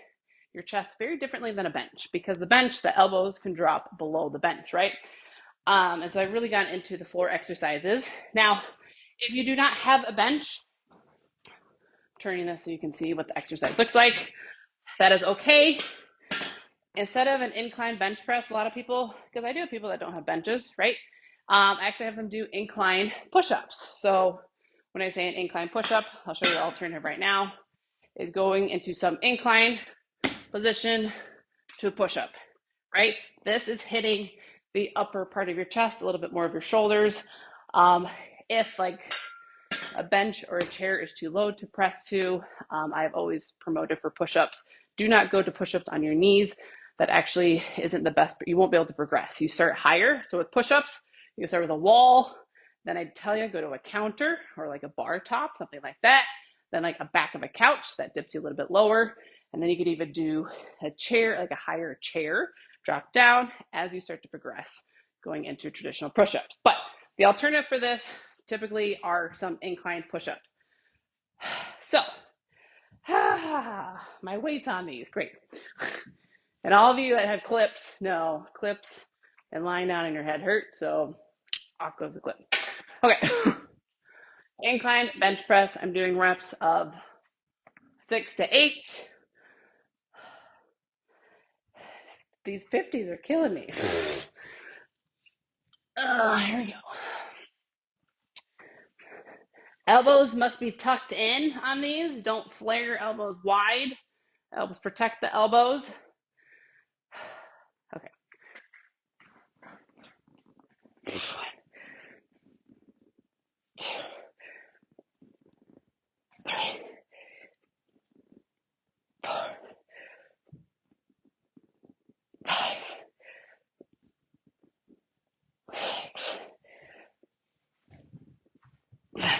your chest very differently than a bench, because the bench, the elbows can drop below the bench, right? And so I've really gotten into the floor exercises. Now, if you do not have a bench, I'm turning this so you can see what the exercise looks like, that is okay. Instead of an incline bench press, a lot of people, because I do have people that don't have benches, right? I actually have them do incline push-ups. So when I say an incline push-up, I'll show you the alternative right now, is going into some incline position to a push-up, right? This is hitting the upper part of your chest, a little bit more of your shoulders. If like a bench or a chair is too low to press to, I've always promoted for push-ups. Do not go to push-ups on your knees. That actually isn't the best, but you won't be able to progress. You start higher. So with push-ups, you start with a wall, Then I'd tell you go to a counter or like a bar top, something like that. Then like a back of a couch that dips you a little bit lower. And then you could even do a chair, like a higher chair, drop down as you start to progress going into traditional push-ups. But the alternative for this typically are some inclined push-ups. So, my weight's on these, great. And all of you that have clips know clips and lying down in your head hurt, so off goes the clip. Okay, incline bench press, I'm doing reps of 6 to 8. These 50s are killing me. Here we go. Elbows must be tucked in on these. Don't flare your elbows wide. Elbows protect the elbows. Okay. 1, 2, 3, 4, 5, 6, 7.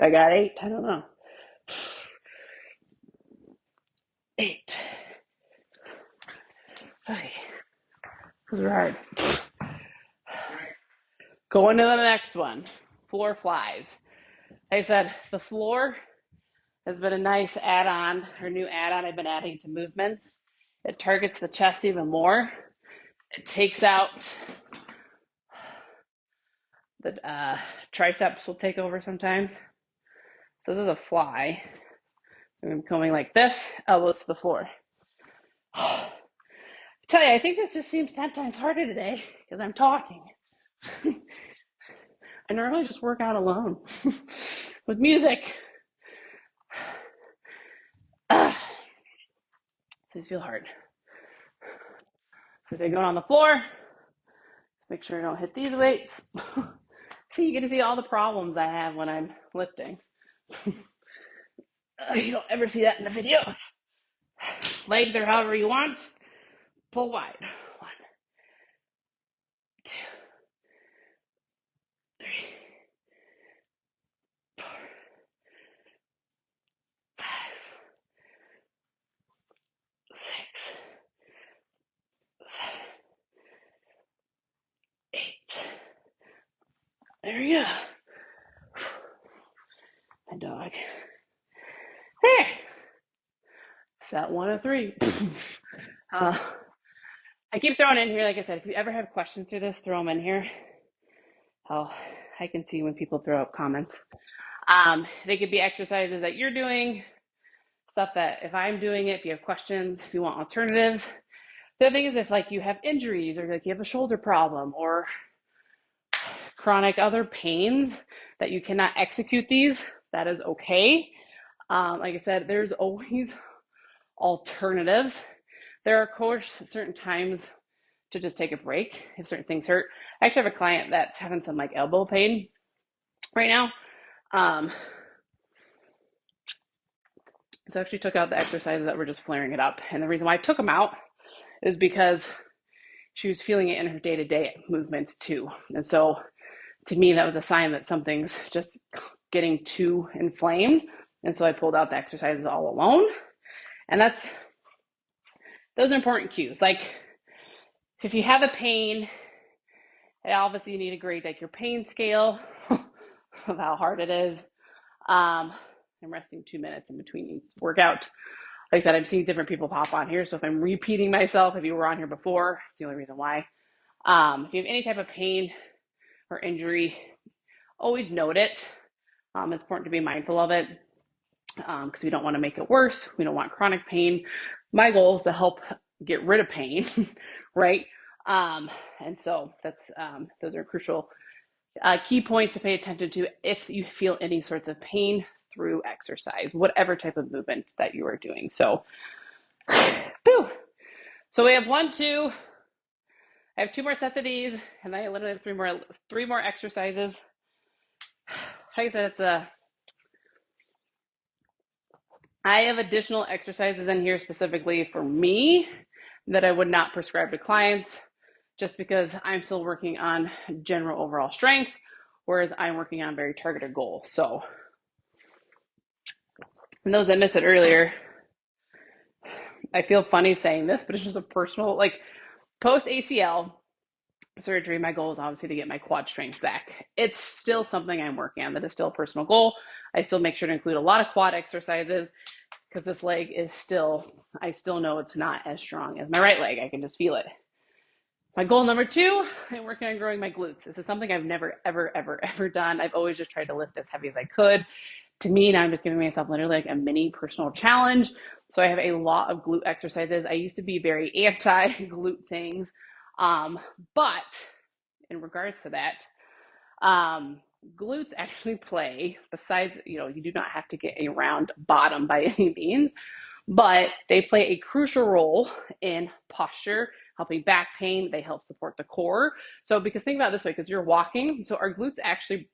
I got 8. I don't know. 8. Okay. Those are hard. Going to the next one. Floor flies. Like I said, the floor has been a nice add-on, or new add-on I've been adding to movements. It targets the chest even more. It takes out the triceps will take over sometimes. So this is a fly. I'm going like this, elbows to the floor. I tell you, I think this just seems 10 times harder today because I'm talking. I normally just work out alone with music. So these feel hard. As I go on the floor, make sure I don't hit these weights. See, you get to see all the problems I have when I'm lifting. You don't ever see that in the videos. Legs are however you want. Pull wide. 1, 2, 3, 4, 5, 6, 7, 8. There you go. My dog. There. That 1 of 3. I keep throwing in here, like I said, if you ever have questions through this, throw them in here. I can see when people throw up comments. They could be exercises that you're doing, stuff that if I'm doing it, if you have questions, if you want alternatives. The other thing is if like you have injuries or like you have a shoulder problem or chronic other pains that you cannot execute these, that is okay. Like I said, there's always alternatives. There are, of course, certain times to just take a break if certain things hurt. I actually have a client that's having some like elbow pain right now. So I actually took out the exercises that were just flaring it up. And the reason why I took them out is because she was feeling it in her day-to-day movements too. And so to me, that was a sign that something's just getting too inflamed. And so I pulled out the exercises all alone. And those are important cues. Like if you have a pain, obviously you need to grade like your pain scale of how hard it is. I'm resting 2 minutes in between each workout. Like I said, I'm seeing different people pop on here. So if I'm repeating myself, if you were on here before, it's the only reason why. If you have any type of pain or injury, always note it. It's important to be mindful of it because we don't want to make it worse. We don't want chronic pain. My goal is to help get rid of pain, right? And so those are crucial key points to pay attention to if you feel any sorts of pain through exercise, whatever type of movement that you are doing. So, boo. So we have 1, 2. I have 2 more sets of these, and I literally have 3 more exercises. Like I said, I have additional exercises in here specifically for me that I would not prescribe to clients just because I'm still working on general overall strength, whereas I'm working on very targeted goals. So, and those that missed it earlier, I feel funny saying this, but it's just a personal, like post ACL surgery, my goal is obviously to get my quad strength back. It's still something I'm working on. That is still a personal goal. I still make sure to include a lot of quad exercises because this leg is still, I still know it's not as strong as my right leg. I can just feel it. My goal number two, I'm working on growing my glutes. This is something I've never, ever, ever, ever done. I've always just tried to lift as heavy as I could. To me, now I'm just giving myself literally like a mini personal challenge. So I have a lot of glute exercises. I used to be very anti glute things. But in regards to that, glutes actually play, besides, you do not have to get a round bottom by any means, but they play a crucial role in posture, helping back pain. They help support the core. So, because think about it this way, because you're walking, so our glutes actually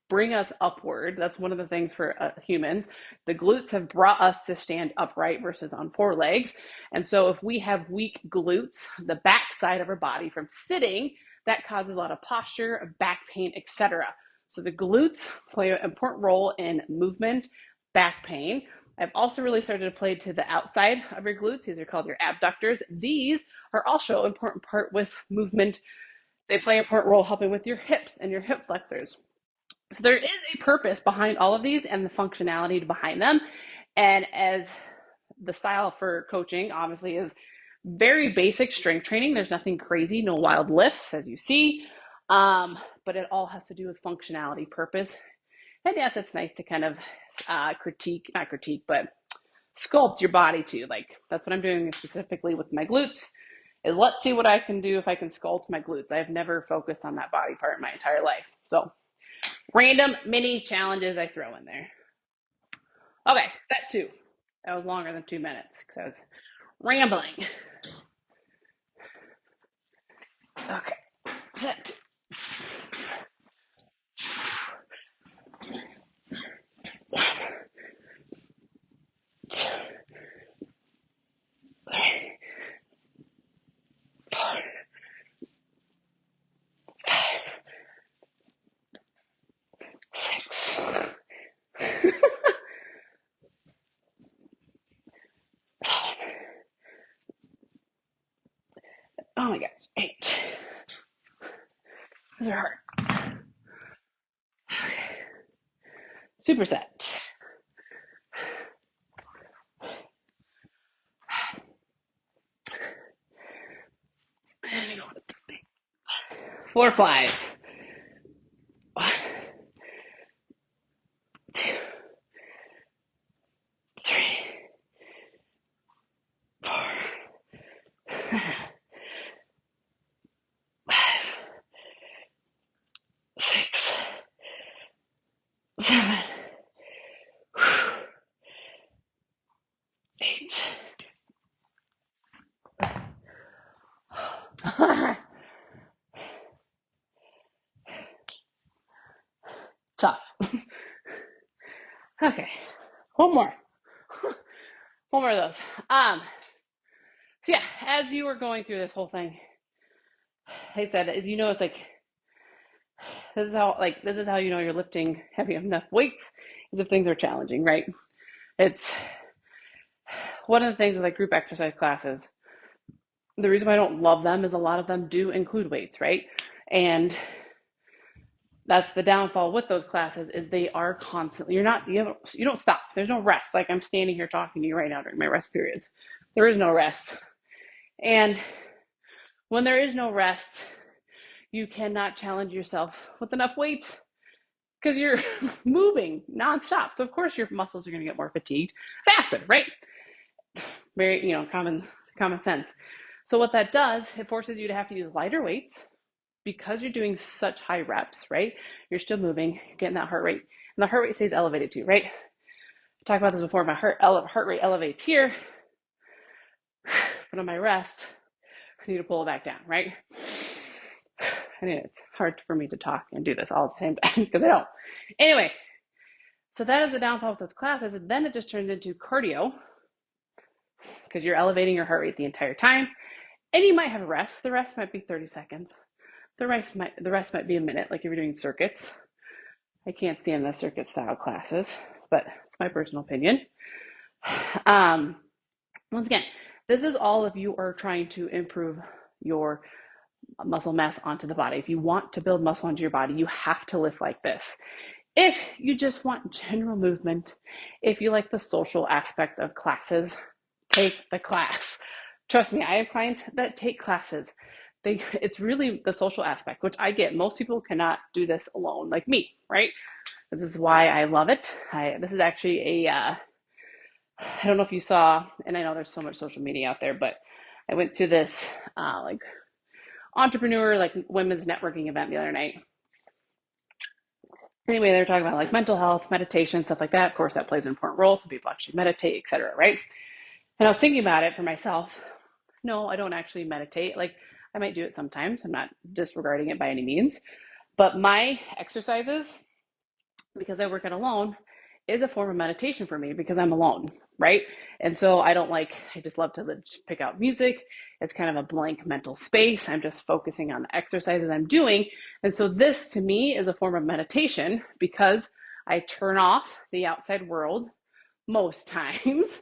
bring us upward. That's one of the things for humans. The glutes have brought us to stand upright versus on four legs. And so if we have weak glutes, the back side of our body from sitting, that causes a lot of posture, back pain, etc. So the glutes play an important role in movement, back pain. I've also really started to play to the outside of your glutes. These are called your abductors. These are also an important part with movement. They play an important role helping with your hips and your hip flexors. So there is a purpose behind all of these and the functionality behind them. And as the style for coaching obviously is very basic strength training. There's nothing crazy, no wild lifts as you see. But it all has to do with functionality, purpose. And yes, it's nice to kind of not critique, but sculpt your body too. Like that's what I'm doing specifically with my glutes is let's see what I can do if I can sculpt my glutes. I've never focused on that body part my entire life. So random mini challenges I throw in there. Okay, set two. That was longer than 2 minutes because I was rambling. Okay, set two. 2, 3, 4, 5, 6. Oh my gosh, 8. Those are hard. Okay. Superset. And go 4 flies. 1, 2, 3, 4, 5, 6, 7, 8. Tough. Okay, one more. One more of those. So yeah, as you were going through this whole thing, like I said, as you know, it's like this is how you know you're lifting heavy enough weights is if things are challenging, right? It's one of the things with like group exercise classes. The reason why I don't love them is a lot of them do include weights, right? And that's the downfall with those classes is they are constantly you don't stop. There's no rest. Like I'm standing here talking to you right now during my rest periods. There is no rest. And when there is no rest, you cannot challenge yourself with enough weights because you're moving nonstop. So of course your muscles are going to get more fatigued faster, right? Very, common sense. So what that does, it forces you to have to use lighter weights because you're doing such high reps, right? You're still moving, you're getting that heart rate, and the heart rate stays elevated too, right? I talked about this before. My heart rate elevates here, but on my rest, I need to pull it back down, right? I mean, it's hard for me to talk and do this all at the same time because I don't. Anyway, so that is the downfall of those classes. And then it just turns into cardio because you're elevating your heart rate the entire time. And you might have a rest. The rest might be 30 seconds. The rest might be a minute, like if you're doing circuits. I can't stand the circuit style classes, but it's my personal opinion. Um, Once again, this is all if you are trying to improve your muscle mass onto the body. If you want to build muscle onto your body, you have to lift like this. If you just want general movement, if you like the social aspect of classes, take the class. Trust me, I have clients that take classes. It's really the social aspect, which I get. Most people cannot do this alone, like me, right? This is why I love it. This is actually I don't know if you saw, and I know there's so much social media out there, but I went to this like entrepreneur, like women's networking event the other night. Anyway, they were talking about like mental health, meditation, stuff like that. Of course, that plays an important role. Some people actually meditate, etc. Right? And I was thinking about it for myself. No, I don't actually meditate. Like I might do it sometimes. I'm not disregarding it by any means. But my exercises, because I work out alone, is a form of meditation for me because I'm alone, right? And so I just love to pick out music. It's kind of a blank mental space. I'm just focusing on the exercises I'm doing. And so this to me is a form of meditation because I turn off the outside world most times.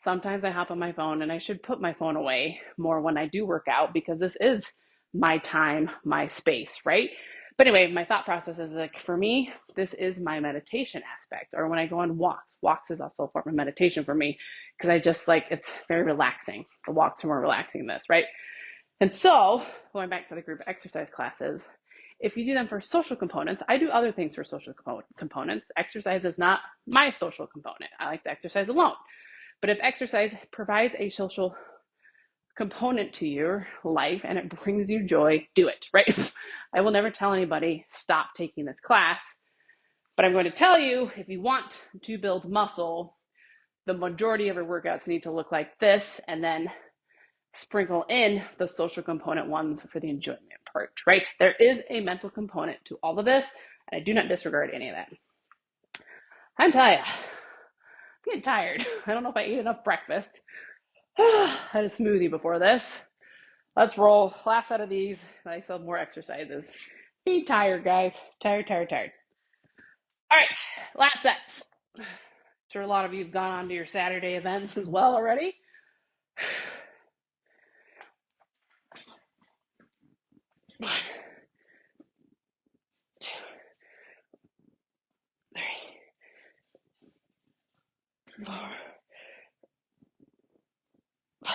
Sometimes I hop on my phone, and I should put my phone away more when I do work out because this is my time, my space, right? But anyway, my thought process is like for me, this is my meditation aspect. Or when I go on walks, walks is also a form of meditation for me because I just like it's very relaxing. The walks are more relaxing than this, right? And so going back to the group exercise classes, if you do them for social components, I do other things for social components. Exercise is not my social component. I like to exercise alone. But if exercise provides a social component to your life and it brings you joy, do it, right? I will never tell anybody stop taking this class, but I'm going to tell you if you want to build muscle, the majority of your workouts need to look like this and then sprinkle in the social component ones for the enjoyment part, right? There is a mental component to all of this, and I do not disregard any of that. I'm tired. I'm getting tired. I don't know if I ate enough breakfast. I had a smoothie before this. Let's roll. Last set of these. I still have more exercises. Be tired, guys. Tired, tired, tired. All right, last sets. I'm sure a lot of you have gone on to your Saturday events as well already. 1, 2, 3, 4, 5,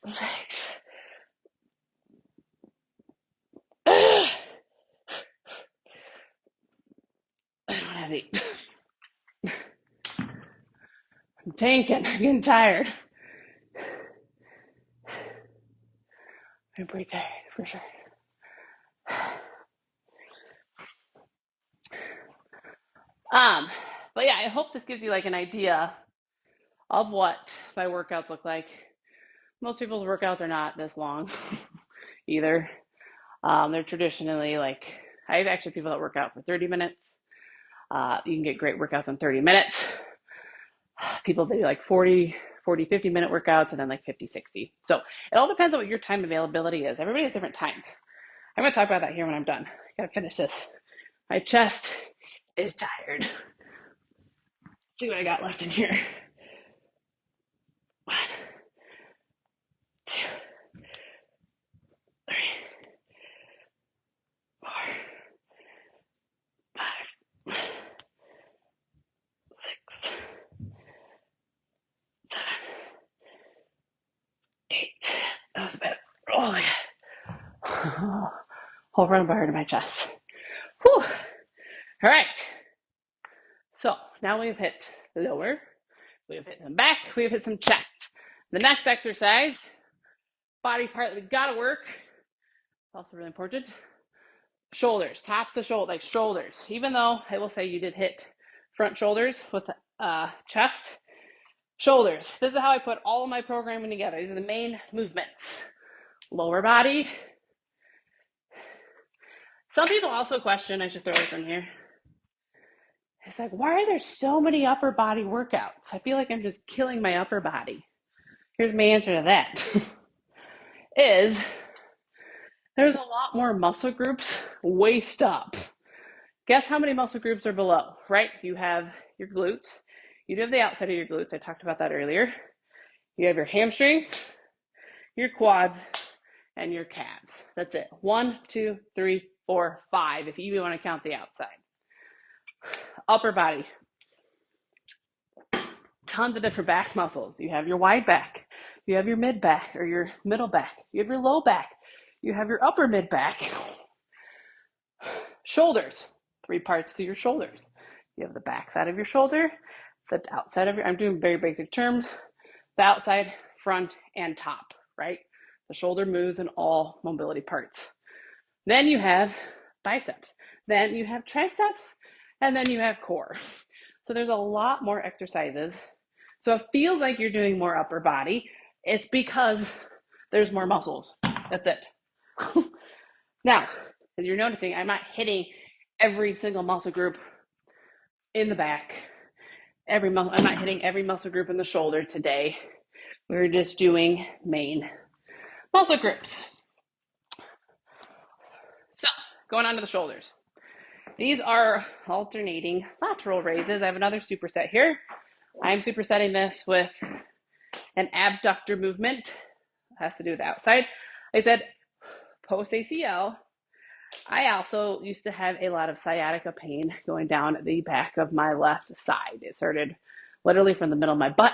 6. I don't have 8. I'm tanking. I'm getting tired. I'm pretty tired for sure. But yeah, I hope this gives you like an idea of what my workouts look like. Most people's workouts are not this long either. They're traditionally like, I have actually people that work out for 30 minutes. You can get great workouts in 30 minutes. People do like 40, 50-minute workouts and then like 50, 60. So it all depends on what your time availability is. Everybody has different times. I'm going to talk about that here when I'm done. I got to finish this. My chest is tired. Let's see what I got left in here. 1, 2, 3, 4, 5, 6, 7, 8. That was a bit. Oh, yeah. Whole run bar to my chest. Whew. All right. So now we've hit lower, we've hit some back, we've hit some chest. The next exercise, body part that we gotta work, also really important, shoulders, tops to shoulder, like shoulders. Even though I will say you did hit front shoulders with chest, shoulders. This is how I put all of my programming together. These are the main movements. Lower body. Some people also question, I should throw this in here. It's like, why are there so many upper body workouts? I feel like I'm just killing my upper body. Here's my answer to that is there's a lot more muscle groups waist up. Guess how many muscle groups are below, right? You have your glutes. You do have the outside of your glutes. I talked about that earlier. You have your hamstrings, your quads, and your calves. That's it. 1, 2, 3, 4, 5, if you even want to count the outside. Upper body. Tons of different back muscles. You have your wide back. You have your mid back or your middle back. You have your low back. You have your upper mid back. Shoulders. 3 parts to your shoulders. You have the back side of your shoulder, the outside of your, I'm doing very basic terms, the outside, front, and top, right? The shoulder moves in all mobility parts. Then you have biceps. Then you have triceps. And then you have core. So there's a lot more exercises. So it feels like you're doing more upper body. It's because there's more muscles. That's it. Now, as you're noticing, I'm not hitting every single muscle group in the back. I'm not hitting every muscle group in the shoulder today. We're just doing main muscle groups. So, going on to the shoulders. These are alternating lateral raises. I have another superset here. I'm supersetting this with an abductor movement. It has to do with the outside. I said post ACL, I also used to have a lot of sciatica pain going down the back of my left side. It started literally from the middle of my butt,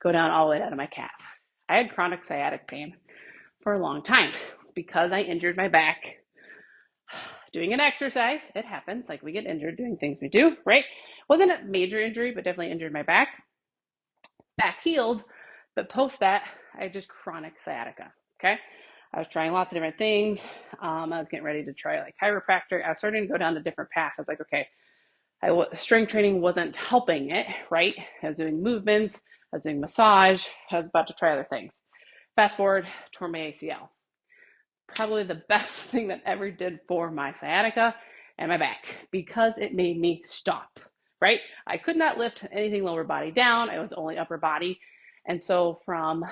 go down all the way down to my calf. I had chronic sciatic pain for a long time because I injured my back doing an exercise. It happens, like we get injured doing things we do, right? Wasn't a major injury, but definitely injured my back. Back healed, but post that, I had just chronic sciatica, okay? I was trying lots of different things. I was getting ready to try like chiropractor. I was starting to go down a different path. I was like, okay, strength training wasn't helping it, right? I was doing movements, I was doing massage, I was about to try other things. Fast forward, tore my ACL. Probably the best thing that ever did for my sciatica and my back because it made me stop, right? I could not lift anything lower body down. I was only upper body. And so from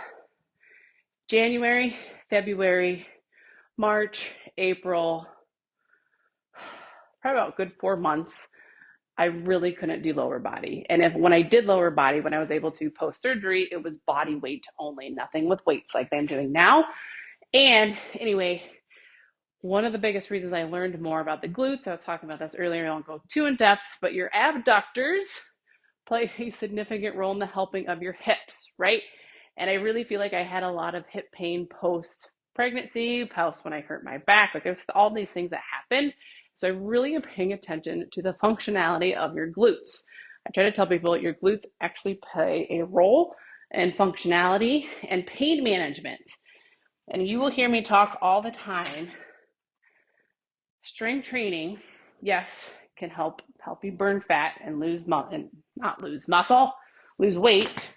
January, February, March, April, probably about a good 4 months, I really couldn't do lower body. And when I did lower body, when I was able to post surgery, it was body weight only, nothing with weights like I'm doing now. And anyway, one of the biggest reasons I learned more about the glutes, I was talking about this earlier, I won't go too in depth, but your abductors play a significant role in the helping of your hips, right? And I really feel like I had a lot of hip pain post pregnancy, post when I hurt my back. Like there's all these things that happen. So I really am paying attention to the functionality of your glutes. I try to tell people your glutes actually play a role in functionality and pain management. And you will hear me talk all the time. Strength training, yes, can help you burn fat and lose weight,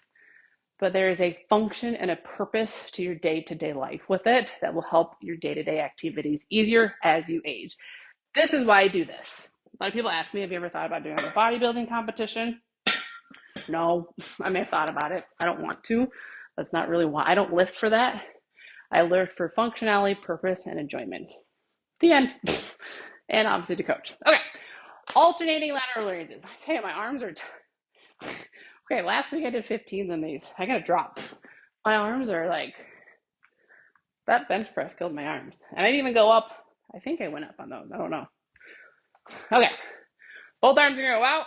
but there is a function and a purpose to your day-to-day life with it that will help your day-to-day activities easier as you age. This is why I do this. A lot of people ask me, have you ever thought about doing a bodybuilding competition? No, I may have thought about it. I don't want to. That's not really why. I don't lift for that. I lift for functionality, purpose, and enjoyment. The end. And obviously to coach. Okay. Alternating lateral raises. I tell you, my arms are okay. Last week I did 15s on these. I gotta drop. My arms are like that bench press killed my arms. And I didn't even go up. I think I went up on those. I don't know. Okay. Both arms are gonna go out.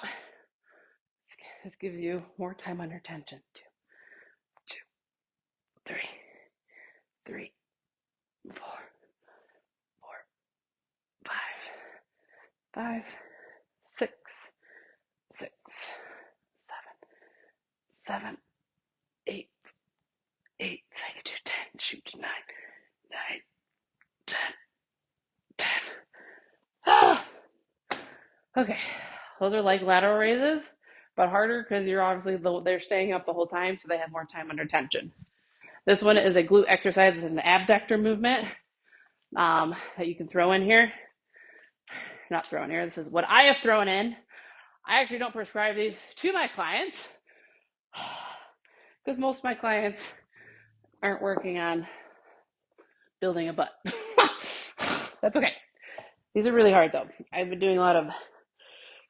This gives you more time under tension. 2, 3, 3, 4, 5, 6, 6, 7, 8, 8. So I can do 10. Shoot, 9, 10, 10. Ah! Okay, those are like lateral raises, but harder because you're obviously they're staying up the whole time, so they have more time under tension. This one is a glute exercise. It's an abductor movement that you can throw in here. Not throw in here. This is what I have thrown in. I actually don't prescribe these to my clients because most of my clients aren't working on building a butt. That's okay. These are really hard though. I've been doing a lot of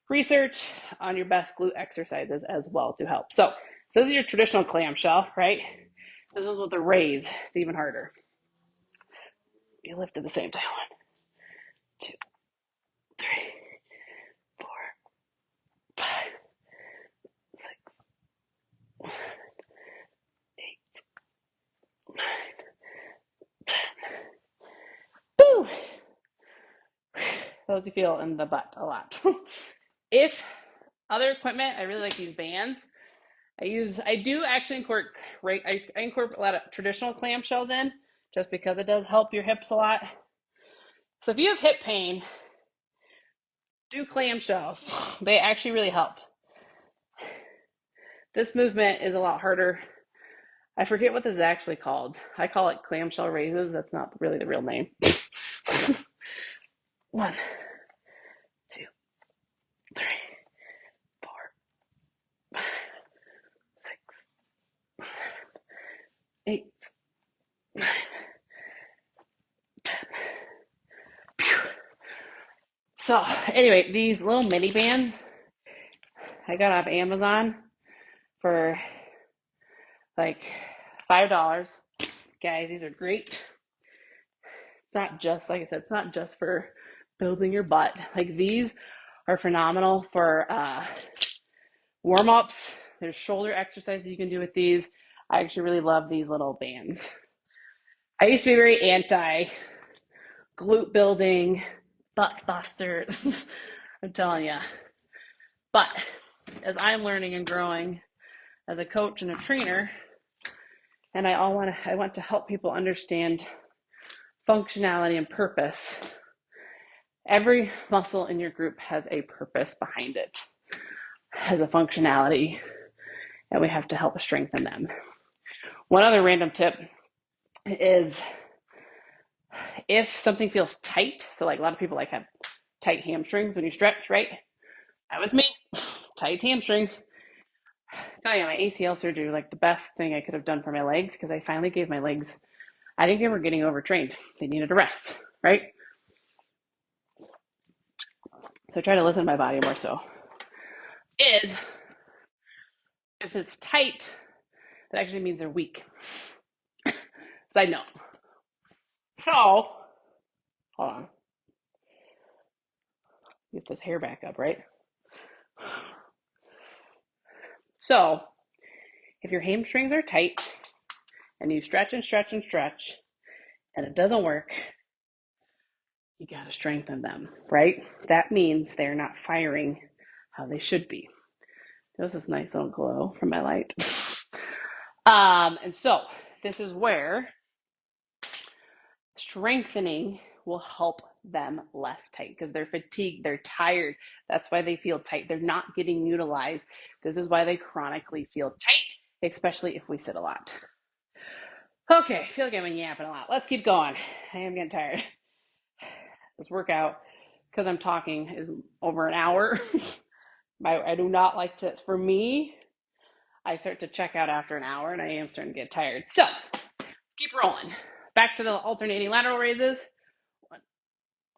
research on your best glute exercises as well to help. So this is your traditional clamshell, right? This is with the raise. It's even harder. You lift at the same time. 1, 2, 3, 4, 5, 6, 7, 8, 9, 10. Woo! Those you feel in the butt a lot. If other equipment, I really like these bands. I do actually incorporate a lot of traditional clamshells in just because it does help your hips a lot. So if you have hip pain, do clamshells. They actually really help. This movement is a lot harder. I forget what this is actually called. I call it clamshell raises. That's not really the real name. 1, 2, 3, 4, 5, 6, 7, 8, 9, 10. So anyway, these little mini bands I got off Amazon for like $5. Guys, these are great. It's not just, like I said, it's not just for building your butt. Like these are phenomenal for warm-ups. There's shoulder exercises you can do with these. I actually really love these little bands. I used to be very anti glute building, butt busters. I'm telling you. But as I'm learning and growing as a coach and a trainer, and I want to help people understand functionality and purpose. Every muscle in your group has a purpose behind it, has a functionality, and we have to help strengthen them. One other random tip is if something feels tight, so like a lot of people like have tight hamstrings when you stretch, right? That was me, tight hamstrings. I tell you, my ACL surgery was like the best thing I could have done for my legs because I finally gave my legs, I think they were getting overtrained. They needed a rest, right? So I try to listen to my body more so. Is if it's tight, that actually means they're weak. Side note. So, hold on. Get this hair back up, right? So, if your hamstrings are tight and you stretch and stretch and stretch and it doesn't work, you got to strengthen them, right? That means they're not firing how they should be. There's this nice little glow from my light. And so, this is where strengthening will help them less tight because they're fatigued, they're tired. That's why they feel tight. They're not getting utilized. This is why they chronically feel tight, especially if we sit a lot. Okay, I feel like I've been yapping a lot. Let's keep going. I am getting tired. This workout, because I'm talking, is over an hour. I do not like to, for me, I start to check out after an hour and I am starting to get tired. So, keep rolling. Back to the alternating lateral raises. 1,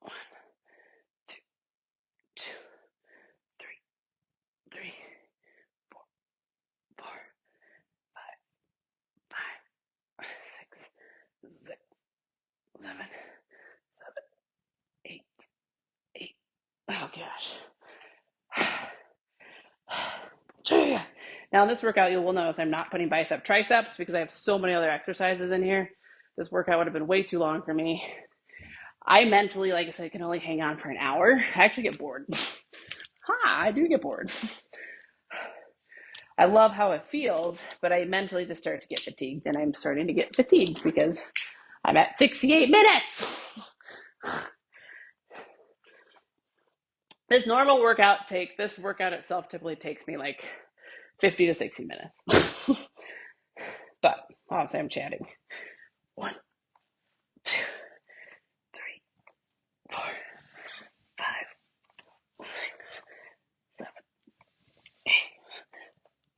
1, 2, 2, 3, 3, 4, 4, 5, 5, 6, 6, 7, 7, 8, 8. Oh gosh. Now in this workout, you will notice I'm not putting bicep triceps because I have so many other exercises in here. This workout would have been way too long for me. I mentally, like I said, can only hang on for an hour. I actually get bored. I do get bored. I love how it feels, but I mentally just start to get fatigued, and I'm starting to get fatigued because I'm at 68 minutes. This workout itself typically takes me like 50 to 60 minutes. But obviously I'm chatting. 1, 2, 3, 4, 5, 6, 7, 8,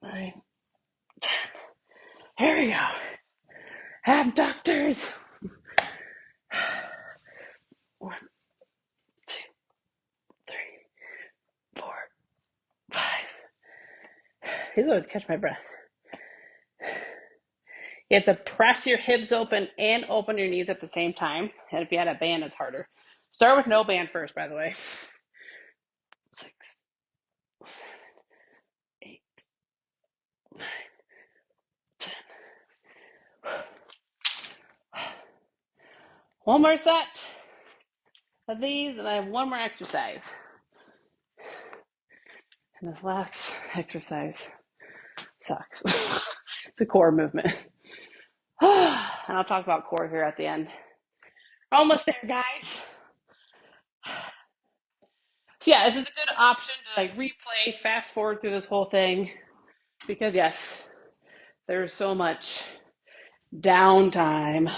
9, 10. Here we go. shoulders. 1, 2, 3, 4, 5. These always catch my breath. You have to press your hips open and open your knees at the same time. And if you had a band, it's harder. Start with no band first, by the way. 6, 7, 8, 9, 10. One more set of these, and I have one more exercise. And this last exercise sucks. It's a core movement. And I'll talk about core here at the end. We're almost there, guys. So yeah, this is a good option to like replay, fast forward through this whole thing, because yes, there's so much downtime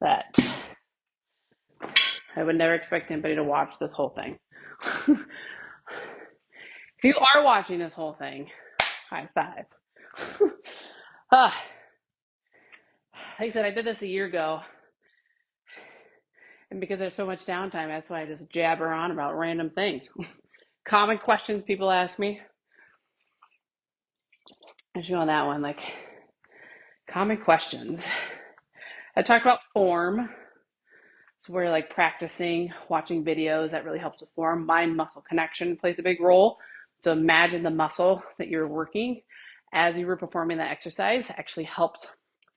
that I would never expect anybody to watch this whole thing. If you are watching this whole thing, high five. Like I said, I did this a year ago. And because there's so much downtime, that's why I just jabber on about random things. Common questions people ask me. I should go on that one, like common questions. I talk about form. So we're like practicing, watching videos that really helps with form. Mind muscle connection plays a big role. So imagine the muscle that you're working as you were performing that exercise actually helped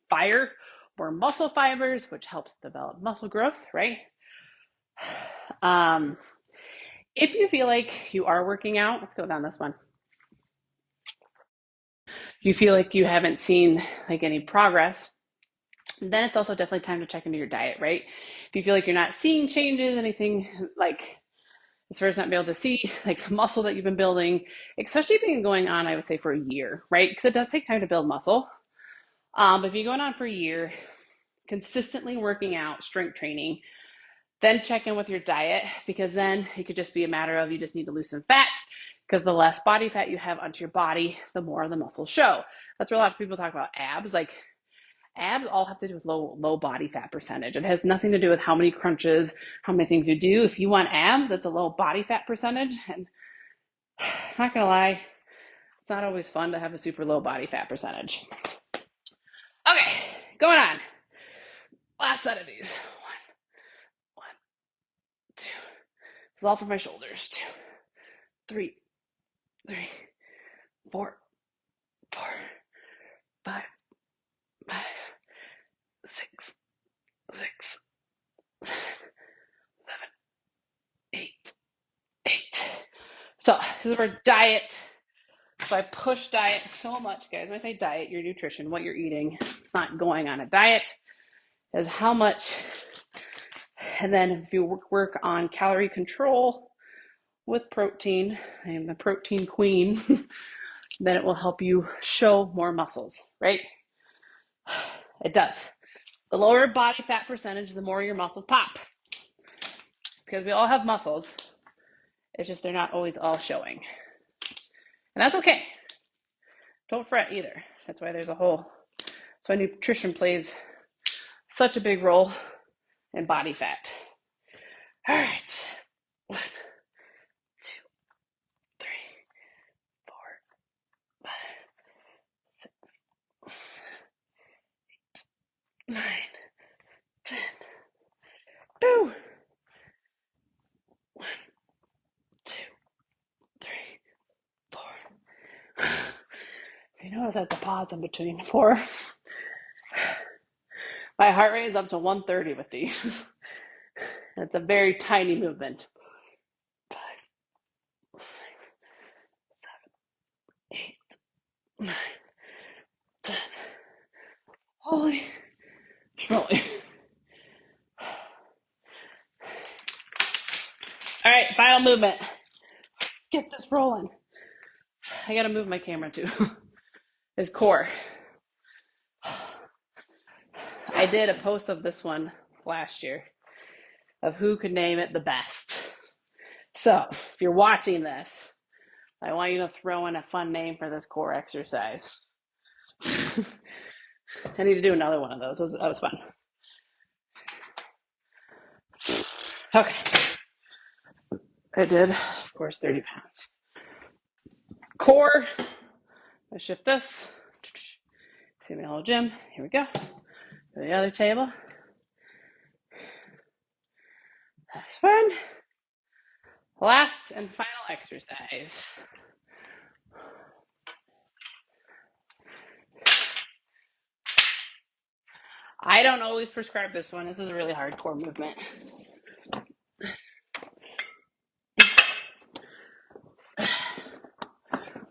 fire more muscle fibers, which helps develop muscle growth, right? If you feel like you are working out, let's go down this one. You feel like you haven't seen like any progress, then it's also definitely time to check into your diet, right? If you feel like you're not seeing changes, anything like as far as not being able to see like the muscle that you've been building, especially being going on, I would say for a year, right? Because it does take time to build muscle. If you're going on for a year, consistently working out, strength training, then check in with your diet, because then it could just be a matter of you just need to lose some fat, because the less body fat you have onto your body, the more the muscles show. That's where a lot of people talk about abs. Like abs all have to do with low body fat percentage. It has nothing to do with how many crunches, how many things you do. If you want abs, it's a low body fat percentage. And I'm not gonna lie, it's not always fun to have a super low body fat percentage. Okay, going on. Last set of these. One, 2. This is all for my shoulders. 2, 3, 4, 5, 6, 7, 8. So this is where diet. So I push diet so much, guys. When I say diet, your nutrition, what you're eating, it's not going on a diet, is how much. And then if you work on calorie control with protein, I am the protein queen, then it will help you show more muscles, right? It does. The lower body fat percentage, the more your muscles pop. Because we all have muscles. It's just they're not always all showing. And that's okay. Don't fret either. That's why there's a whole, that's why nutrition plays such a big role in body fat. All right. 1, 2, 3, 4, 5, 6, 7, 8, 9, 10. Boo! 1, 2, 3, 4. You notice I have to pause in between 4. My heart rate is up to 130 with these. It's a very tiny movement. 5, 6, 7, 8, 9, 10. Holy schmoly. All right, final movement. Get this rolling. I gotta move my camera too. Is core. I did a post of this one last year of who could name it the best. So if you're watching this, I want you to throw in a fun name for this core exercise. I need to do another one of those. That was fun. Okay. I did, of course, 30 pounds. Core. I shift this. See my whole gym. Here we go. To the other table. That's fun. Last and final exercise. I don't always prescribe this one. This is a really hard core movement.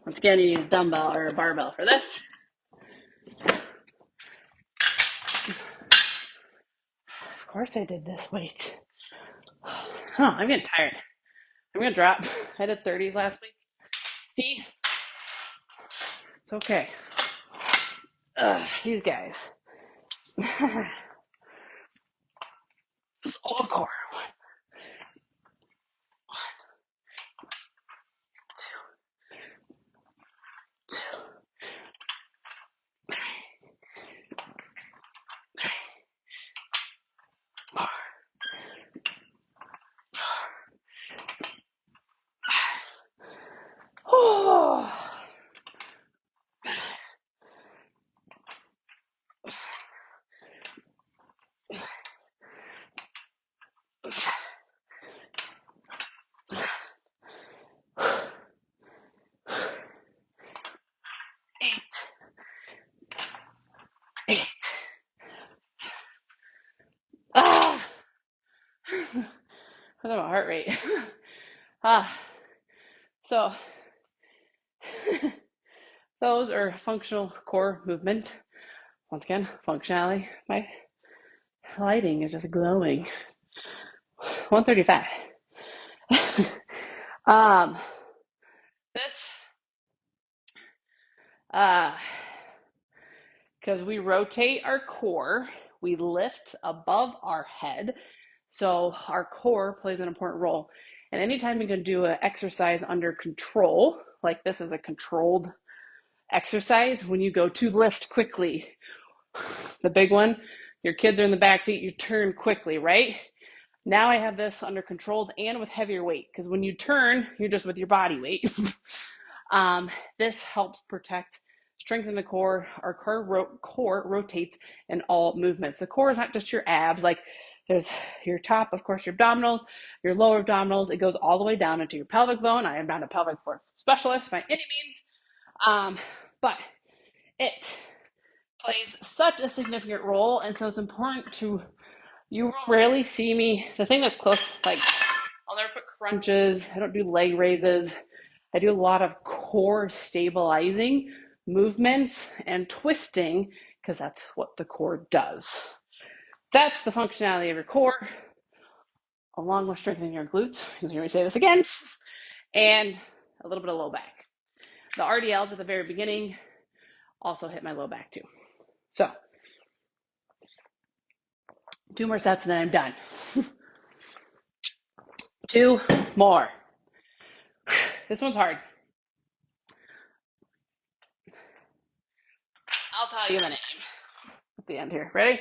Once again, you need a dumbbell or a barbell for this. Of course I did this weight. Oh, I'm getting tired. I'm going to drop. I did 30s last week. See? It's okay. These guys. This old core. One, two, four, oh. Eight. Ah. Look at my heart rate. So those are functional core movement. Once again, functionality. My lighting is just glowing. 135. This, because we rotate our core, we lift above our head. So our core plays an important role. And anytime you can do an exercise under control, like this is a controlled exercise, when you go to lift quickly, the big one, your kids are in the back seat, you turn quickly, right? Now I have this under control and with heavier weight, because when you turn, you're just with your body weight. This helps protect, strengthen the core. Our core rotates in all movements. The core is not just your abs, like there's your top, of course, your abdominals, your lower abdominals. It goes all the way down into your pelvic bone. I am not a pelvic floor specialist by any means, but it plays such a significant role, and so it's important to, you will rarely see me, the thing that's close, like I'll never put crunches, I don't do leg raises, I do a lot of core stabilizing movements and twisting, because that's what the core does. That's the functionality of your core, along with strengthening your glutes. You'll hear me say this again, and a little bit of low back. The RDLs at the very beginning also hit my low back too. So 2 more sets and then I'm done. 2 more. This one's hard. I'll tell you the name at the end here. Ready?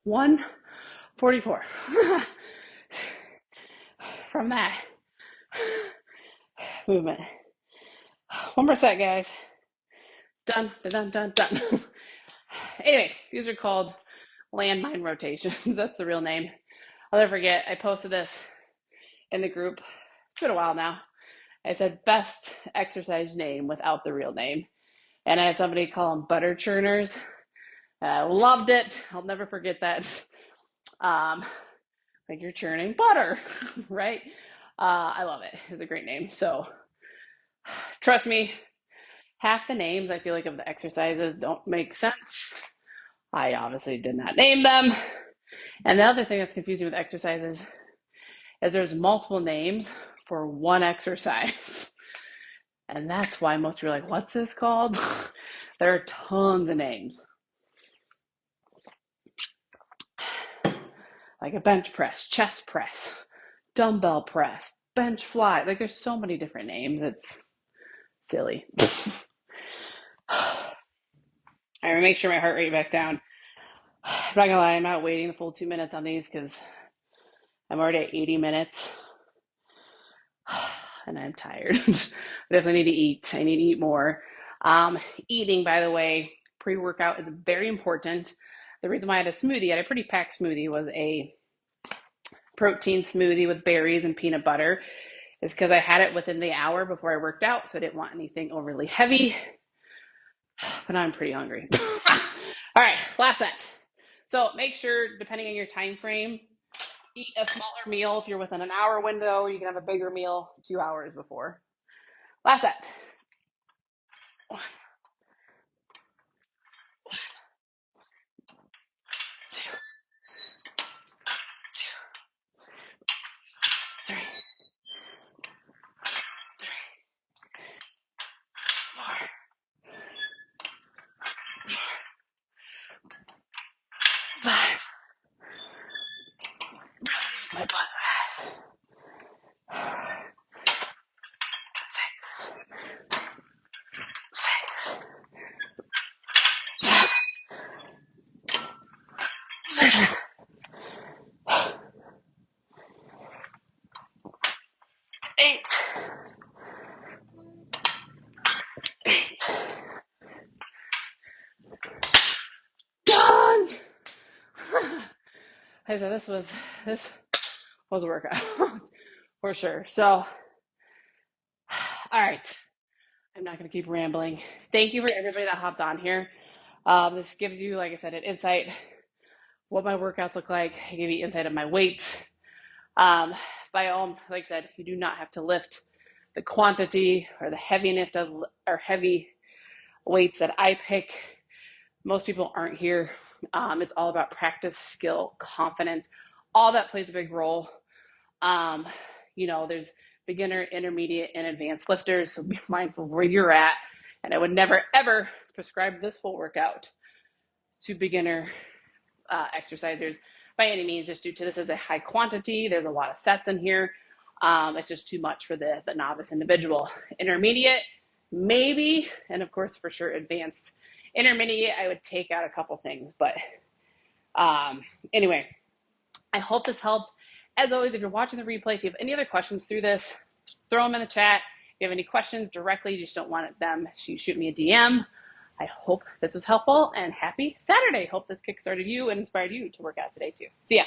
One 44 from that movement. 1 more set, guys. Done, done, done, done. Anyway, these are called landmine rotations. That's the real name. I'll never forget, I posted this in the group. It's been a while now. I said best exercise name without the real name. And I had somebody call them butter churners. And I loved it. I'll never forget that. Like you're churning butter, right? I love it. It's a great name. So trust me, half the names I feel like of the exercises don't make sense. I obviously did not name them. And the other thing that's confusing with exercises is there's multiple names for one exercise. And that's why most people are like, what's this called? There are tons of names. Like a bench press, chest press, dumbbell press, bench fly. Like there's so many different names. It's silly. I make sure my heart rate back down. I'm not gonna lie, I'm not waiting the full 2 minutes on these because I'm already at 80 minutes and I'm tired. I definitely need to eat. I need to eat more. Eating, by the way, pre-workout is very important. The reason why I had a smoothie, I had a pretty packed smoothie, was a protein smoothie with berries and peanut butter, is because I had it within the hour before I worked out, so I didn't want anything overly heavy. But I'm pretty hungry. All right, last set. So make sure, depending on your time frame, eat a smaller meal. If you're within an hour window, you can have a bigger meal 2 hours before. Last set. 1, 2, 2, 3, 3, 4, 5. Release my butt. 6, 6, 7, 8, 8. Done. Hey, so this was a workout for sure. So, all right. I'm not going to keep rambling. Thank you for everybody that hopped on here. This gives you, like I said, an insight what my workouts look like. I give you insight of my weights. By all, like I said, you do not have to lift the quantity or the heaviness of or heavy weights that I pick. Most people aren't here. It's all about practice, skill, confidence. All that plays a big role. There's beginner, intermediate, and advanced lifters, so be mindful of where you're at. And I would never, ever prescribe this full workout to beginner exercisers by any means, just due to this is a high quantity. There's a lot of sets in here. It's just too much for the novice individual. Intermediate, maybe, and of course, for sure, advanced. Intermediate, I would take out a couple things, but anyway, I hope this helped. As always, if you're watching the replay, if you have any other questions through this, throw them in the chat. If you have any questions directly, you just don't want them, shoot me a DM. I hope this was helpful, and happy Saturday. Hope this kickstarted you and inspired you to work out today too. See ya.